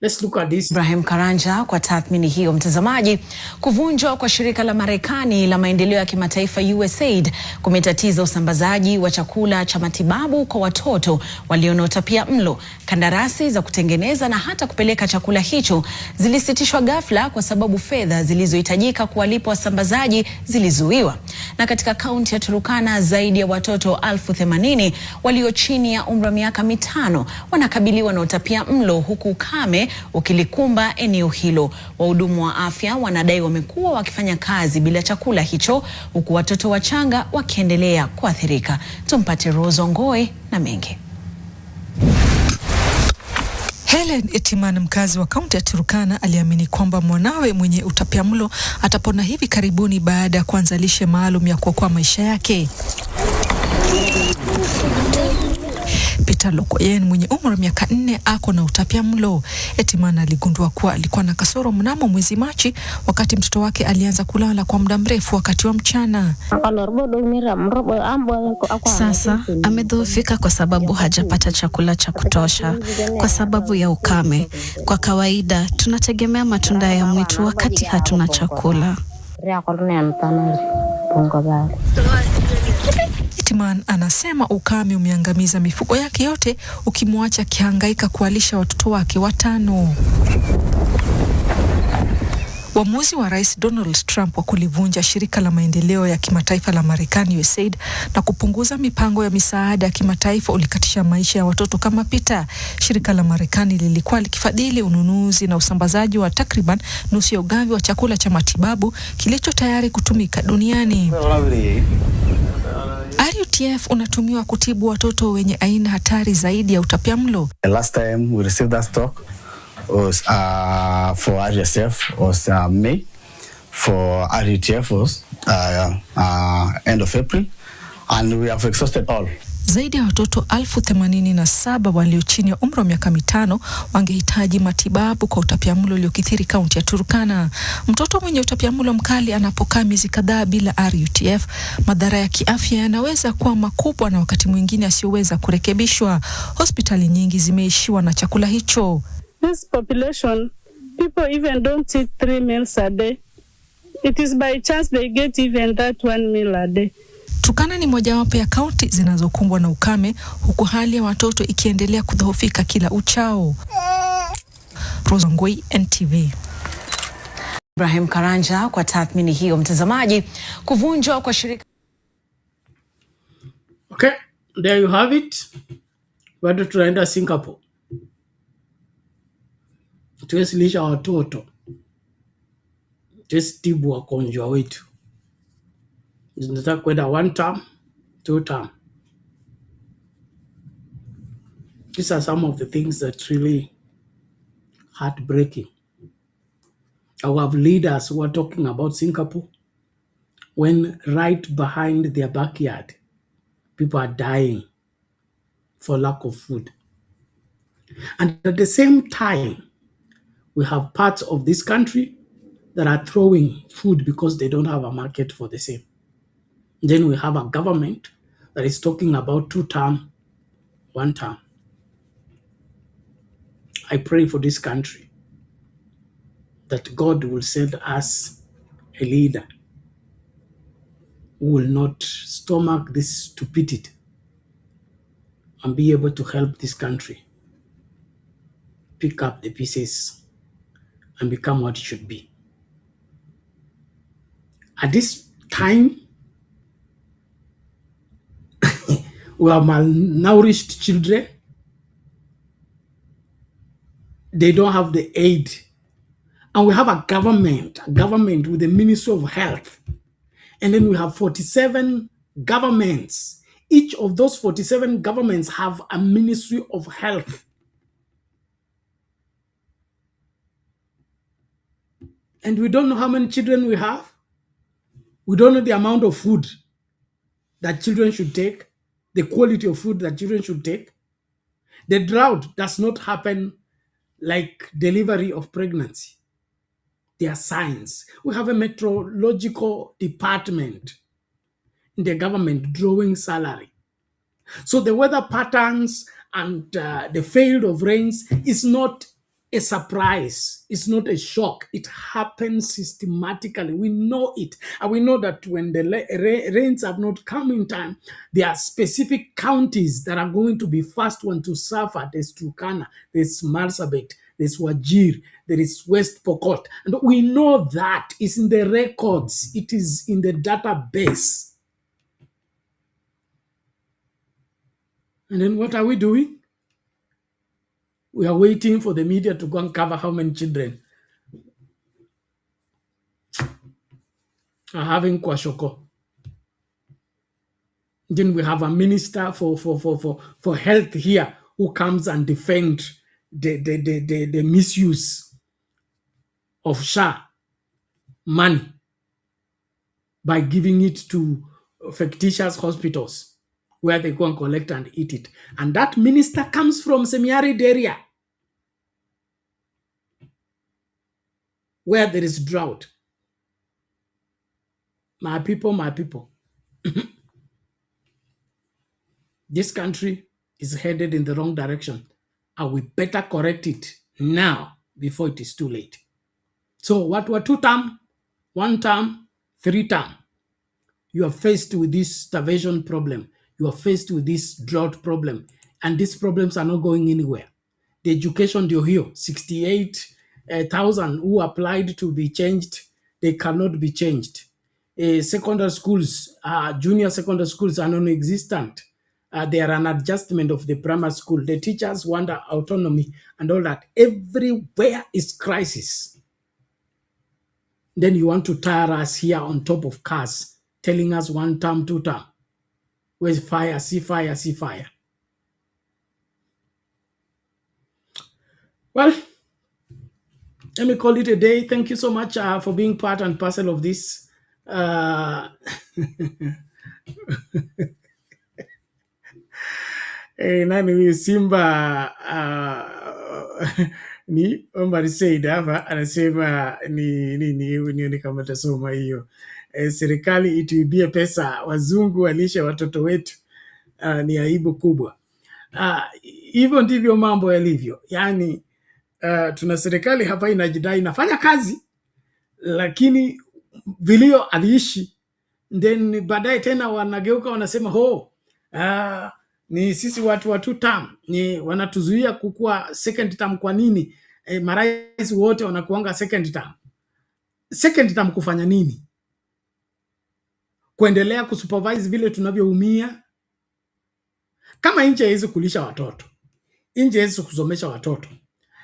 Let's look at this. Ibrahim Karanja kwa tathmini hiyo. Mtazamaji, kuvunjwa kwa shirika la Marekani la maendeleo ya kimataifa USAID kumetatiza usambazaji wa chakula cha matibabu kwa watoto walio na utapia mlo. Kandarasi za kutengeneza na hata kupeleka chakula hicho zilisitishwa ghafla kwa sababu fedha zilizohitajika kuwalipa wasambazaji zilizuiwa. Na katika kaunti ya Turkana, zaidi ya watoto 80,000 walio chini ya umri wa miaka 5 wanakabiliwa na utapia mlo, huku ukame ukilikumba eneo hilo. Wahudumu wa afya wanadai wamekuwa wakifanya kazi bila chakula hicho, huku watoto wachanga wakiendelea kuathirika. Tumpate Rozo Ngoi na mengi. Helen Etiman, mkazi wa kaunti ya Turkana, aliamini kwamba mwanawe mwenye utapiamlo atapona hivi karibuni baada ya kuanza lishe maalum ya kuokoa maisha yake. Peter Lokoyen mwenye umri wa miaka 4 ako na utapiamlo. Etiman aligundua kuwa alikuwa na kasoro mnamo mwezi Machi, wakati mtoto wake alianza kulala kwa muda mrefu wakati wa mchana. Sasa amedhoofika kwa sababu hajapata chakula cha kutosha kwa sababu ya ukame. Kwa kawaida tunategemea matunda ya mwitu wakati hatuna chakula. Etiman anasema ukame umeangamiza mifugo yake yote, ukimwacha akihangaika kuwalisha watoto wake 5. Uamuzi wa Rais Donald Trump wa kulivunja shirika la maendeleo ya kimataifa la Marekani USAID na kupunguza mipango ya misaada ya kimataifa ulikatisha maisha ya watoto kama Peter. Shirika la Marekani lilikuwa likifadhili ununuzi na usambazaji wa takriban nusu ya ugavi wa chakula cha matibabu kilicho tayari kutumika duniani. RUTF unatumiwa kutibu watoto wenye aina hatari zaidi ya utapiamlo. The last time we received that stock was for RUTF was May, for RUTF was end of April, and we have exhausted all. Zaidi ya watoto 87,000 walio chini ya umri wa miaka 5 wangehitaji matibabu kwa utapiamlo uliokithiri kaunti ya Turkana. Mtoto mwenye utapiamlo mkali anapokaa miezi kadhaa bila RUTF, madhara ya kiafya yanaweza kuwa makubwa na wakati mwingine asiyoweza kurekebishwa. Hospitali nyingi zimeishiwa na chakula hicho. This population, people even don't eat 3 meals a day. It is by chance they get even that 1 meal a day. Turkana ni mojawapo ya kaunti zinazokumbwa na ukame, huku hali ya watoto ikiendelea kudhoofika kila uchao. Rozo Ngoi, NTV. Ibrahim Karanja kwa tathmini hiyo. Mtazamaji, kuvunjwa kwa shirika. Okay, there you have it. Bado tunaenda Singapore. Tuwesilisha watoto. Tuwestibu wagonjwa wetu. Zinataka kwenda 1 term, 2 term. These are some of the things that really heartbreaking. I have leaders who are talking about Singapore when right behind their backyard, people are dying for lack of food. And at the same time, we have parts of this country that are throwing food because they don't have a market for the same. Then we have a government that is talking about 2 term, 1 term. I pray for this country that God will send us a leader who will not stomach this stupidity and be able to help this country pick up the pieces and become what it should be. At this time, we have malnourished children, They don't have the aid. And we have a government with the Ministry of Health. And then we have 47 governments. Each of those 47 governments have a Ministry of Health. And we don't know how many children we have. We don't know the amount of food that children should take, the quality of food that children should take. The drought does not happen like delivery of pregnancy. There are signs. We have a meteorological department in the government drawing salary. So the weather patterns and the failure of rains is not a surprise. It's not a shock. It happens systematically. We know it. And we know that when the rains have not come in time, there are specific counties that are going to be first one to suffer. There's Turkana, there's Marsabit, there's Wajir, there is West Pokot. And we know that. It's in the records. It is in the database. And then what are we doing? We are waiting for the media to go and cover how many children are having kwashoko. Then we have a minister for health here who comes and defends the misuse of SHA money by giving it to fictitious hospitals where they go and collect and eat it. And that minister comes from semi-arid area where there is drought. My people. This country is headed in the wrong direction, and we better correct it now before it is too late. So what were 2 term, 1 term, 3 term? You are faced with this starvation problem. You are faced with this drought problem, and these problems are not going anywhere. The education deal here, 68,000 who applied to be changed, they cannot be changed. Secondary schools, junior secondary schools are non-existent. They are an adjustment of the primary school. The teachers want autonomy and all that. Everywhere is crisis. Then you want to tire us here on top of cars, telling us 1 term, 2 term. Where's fire? See fire, see fire. Well, let me call it a day. Thank you so much for being part and parcel of this. Nani huyu Simba ni Omar Said hapa anasema ni kama tasoma hiyo. Serikali ituibie pesa wazungu walishe watoto wetu. Ni aibu kubwa. Hivyo ndivyo mambo yalivyo. Yani tuna serikali hapa inajidai inafanya kazi, lakini vilio aliishi. Then baadaye tena wanageuka wanasema ni sisi watu wa 2 term, ni wanatuzuia kukua second term. Kwa nini? Marais wote wanakuanga second term. Second term kufanya nini? Kuendelea kusupervise vile tunavyoumia? Kama nchi haiwezi kulisha watoto, nchi haiwezi kusomesha watoto,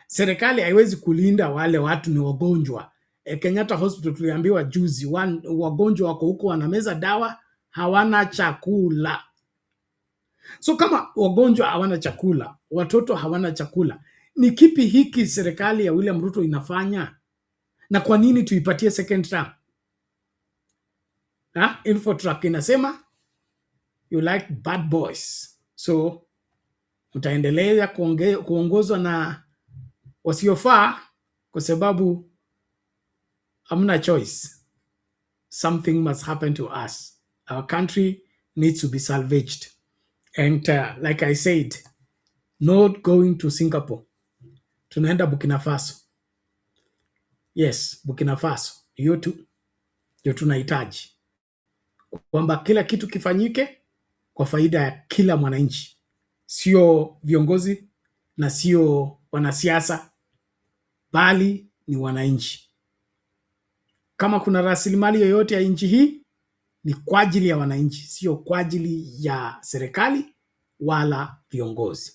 serikali haiwezi kulinda wale watu ni wagonjwa. Kenyatta Hospital tuliambiwa juzi, wagonjwa wako huko wanameza dawa, hawana chakula. So kama wagonjwa hawana chakula, watoto hawana chakula, ni kipi hiki serikali ya William Ruto inafanya? Na kwa nini tuipatie second term? InfoTrack inasema you like bad boys. So utaendelea kuongozwa na wasiofaa kwa sababu hamna choice. Something must happen to us. Our country needs to be salvaged. And like I said, not going to Singapore. Tunaenda Burkina Faso. Yes, Burkina Faso. Hiyo tunahitaji. Kwamba kila kitu kifanyike kwa faida ya kila mwananchi. Sio viongozi na sio wanasiasa, bali ni wananchi. Kama kuna rasilimali yoyote ya nchi hii, ni kwa ajili ya wananchi, sio kwa ajili ya serikali wala viongozi.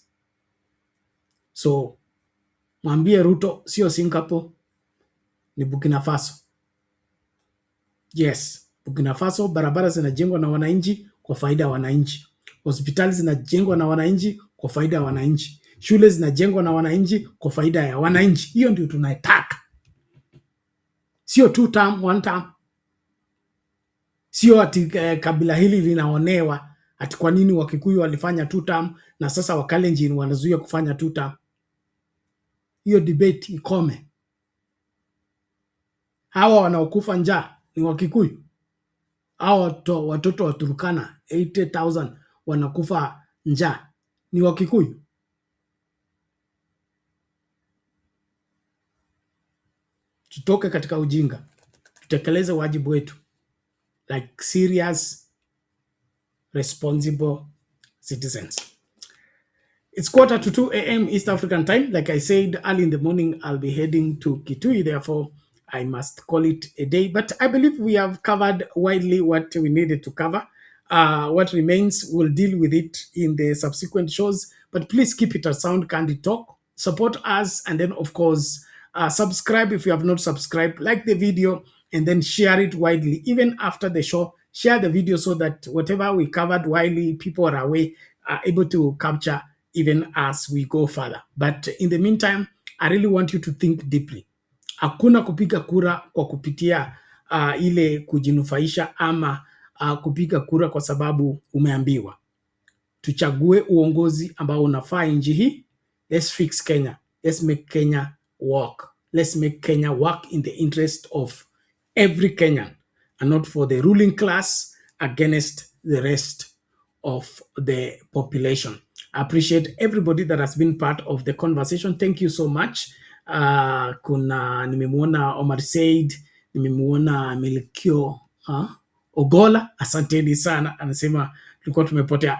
So Mwambie Ruto sio Singapore, ni Burkina Faso. Yes, Burkina Faso barabara zinajengwa na wananchi kwa faida ya wananchi. Hospitali zinajengwa na wananchi kwa faida ya wananchi. Shule zinajengwa na wananchi kwa faida ya wananchi. Hiyo ndio tunataka. Sio 2 term, 1 term. Sio ati kabila hili linaonewa ati kwa nini Wakikuyu walifanya 2 term na sasa Wakalenjin wanazuia kufanya 2 term. Hiyo debate ikome. Hawa wanaokufa njaa ni Wakikuyu. Hawa watoto wa Turkana 80,000 wanakufa njaa ni Wakikuyu. Tutoke katika ujinga. Tutekeleze wajibu wetu like serious responsible citizens. It's 1:45 a.m. East African time. Like I said, early in the morning, I'll be heading to Kitui. Therefore, I must call it a day. But I believe we have covered widely what we needed to cover. What remains, we'll deal with it in the subsequent shows. But please keep it a sound, candid talk. Support us. And then, of course, subscribe if you have not subscribed. Like the video and then share it widely. Even after the show, share the video so that whatever we covered widely, people are away, are able to capture even as we go further. But in the meantime, I really want you to think deeply. Hakuna kupiga kura kwa kupitia ile kujinufaisha ama kupiga kura kwa sababu umeambiwa. Tuchague uongozi ambao unafaa nchi hii. Let's fix Kenya. Let's make Kenya work. Let's make Kenya work in the interest of every Kenyan and not for the ruling class against the rest of the population. I appreciate everybody that has been part of the conversation. Thank you so much. Kuna nimemuona Omar Said, nimemuona Melkio Ogola, asanteni sana. Anasema tulikuwa tumepotea.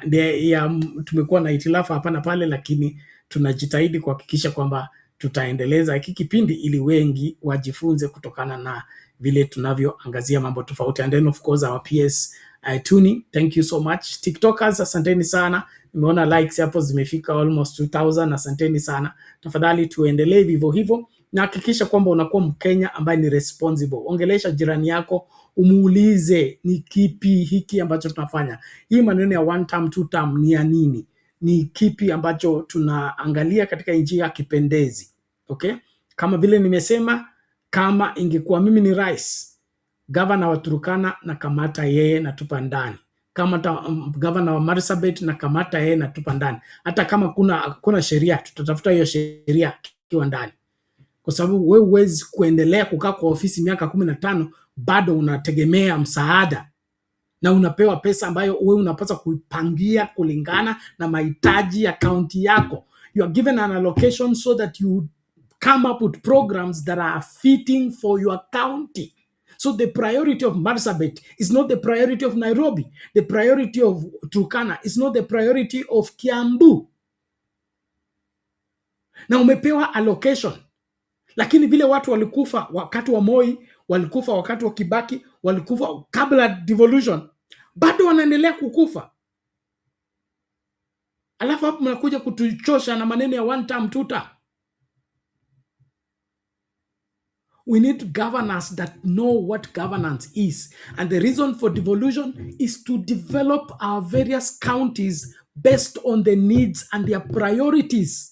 Tumekuwa na itilafu hapa na pale, lakini tunajitahidi kuhakikisha kwamba tutaendeleza hiki kipindi ili wengi wajifunze kutokana na vile tunavyoangazia mambo tofauti. And then of course our PS tuning, thank you so much. TikTokers, asanteni sana. Nimeona likes hapo zimefika almost 2000, asanteni sana. Tafadhali tuendelee vivyo hivyo na hakikisha kwamba unakuwa Mkenya ambaye ni responsible. Ongelesha jirani yako, umuulize ni kipi hiki ambacho tunafanya. Hii maneno ya 1 term 2 term ni ya nini? Ni kipi ambacho tunaangalia katika nchi ya kipendezi? Okay? Kama vile nimesema, kama ingekuwa mimi ni rais, gavana wa Turkana na kamata yeye na tupa ndani. Kama gavana wa Marsabit na kamata yeye na tupa ndani. Hata kama kuna sheria, tutatafuta hiyo sheria kiwa ndani. Kwa sababu wewe huwezi kuendelea kukaa kwa ofisi miaka 15 bado unategemea msaada na unapewa pesa ambayo wewe unapaswa kuipangia kulingana na mahitaji ya kaunti yako. You are given an allocation so that you come up with programs that are fitting for your county. So the priority of Marsabit is not the priority of Nairobi. The priority of Turkana is not the priority of Kiambu. Na umepewa allocation. Lakini vile watu walikufa wakati wa Moi, walikufa wakati wa Kibaki, walikufa kabla devolution, bado wanaendelea kukufa. Alafu hapo mnakuja kutuchosha na maneno ya 1 term 2 term. We need governors that know what governance is. And the reason for devolution is to develop our various counties based on the needs and their priorities.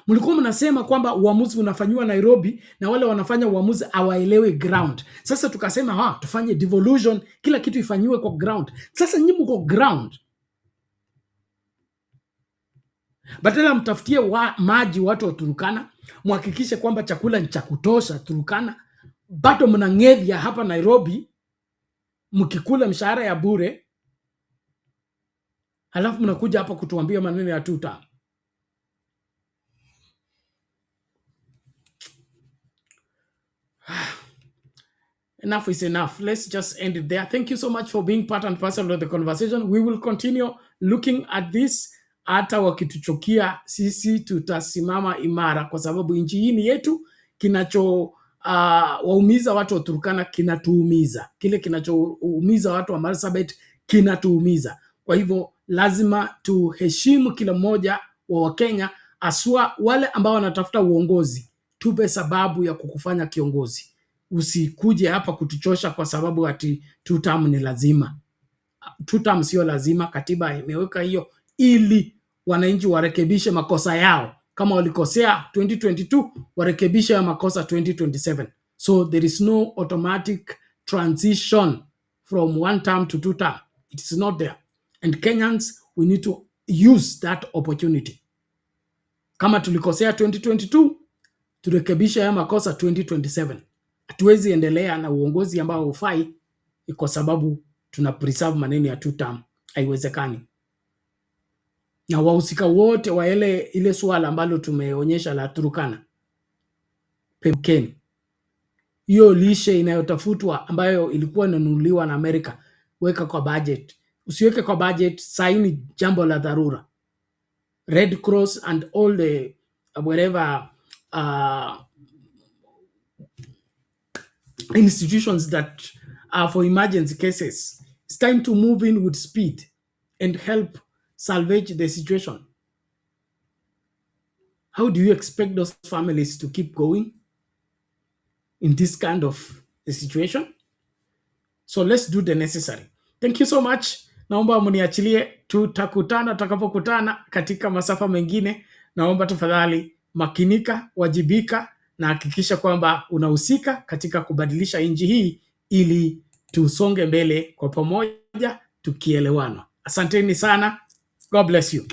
Mlikuwa mnasema kwamba uamuzi unafanywa Nairobi na wale wanafanya uamuzi hawaelewi ground. Sasa tukasema tufanye devolution, kila kitu ifanywe kwa ground. Sasa nyinyi mko ground. Badala mtafutie maji watu wa Turkana, muhakikishe kwamba chakula ni cha kutosha Turkana, bado mnang'evya hapa Nairobi mkikula mshahara ya bure. Halafu mnakuja hapa kutuambia maneno ya 2 term. Enough is enough. Let's just end it there. Thank you so much for being part and parcel of the conversation. We will continue looking at this. Hata wakituchokia sisi tutasimama imara kwa sababu nchi hii ni yetu. Kinacho waumiza watu wa Turkana kinatuumiza. Kile kinachoumiza watu wa Marsabit kinatuumiza. Kwa hivyo lazima tuheshimu kila mmoja wa Wakenya Aswa wale ambao wanatafuta uongozi, tupe sababu ya kukufanya kiongozi. Usikuje hapa kutuchosha kwa sababu ati 2 term ni lazima. 2 term sio lazima, katiba imeweka hiyo ili wananchi warekebishe makosa yao. Kama walikosea 2022, warekebishe ya makosa 2027. So there is no automatic transition from 1 term to 2 term. It is not there. And Kenyans, we need to use that opportunity. Kama tulikosea 2022, turekebisha ya makosa 2027. Hatuwezi endelea na uongozi ambao hufai kwa sababu tuna preserve maneno ya 2 term. Haiwezekani. Na wahusika wote wa ile swala ambalo tumeonyesha la Turkana, pekeni hiyo lishe inayotafutwa ambayo ilikuwa inanunuliwa na Amerika, weka kwa budget. Usiweke kwa budget, saini jambo la dharura. Red Cross and all the whatever institutions that are for emergency cases, it's time to move in with speed and help salvage the situation. How do you expect those families to keep going in this kind of situation? So let's do the necessary. Thank you so much. Naomba mniachilie, tutakutana tutakapokutana katika masafa mengine. Naomba tafadhali makinika, wajibika na hakikisha kwamba unahusika katika kubadilisha nchi hii ili tusonge mbele kwa pamoja tukielewana. Asanteni sana. God bless you.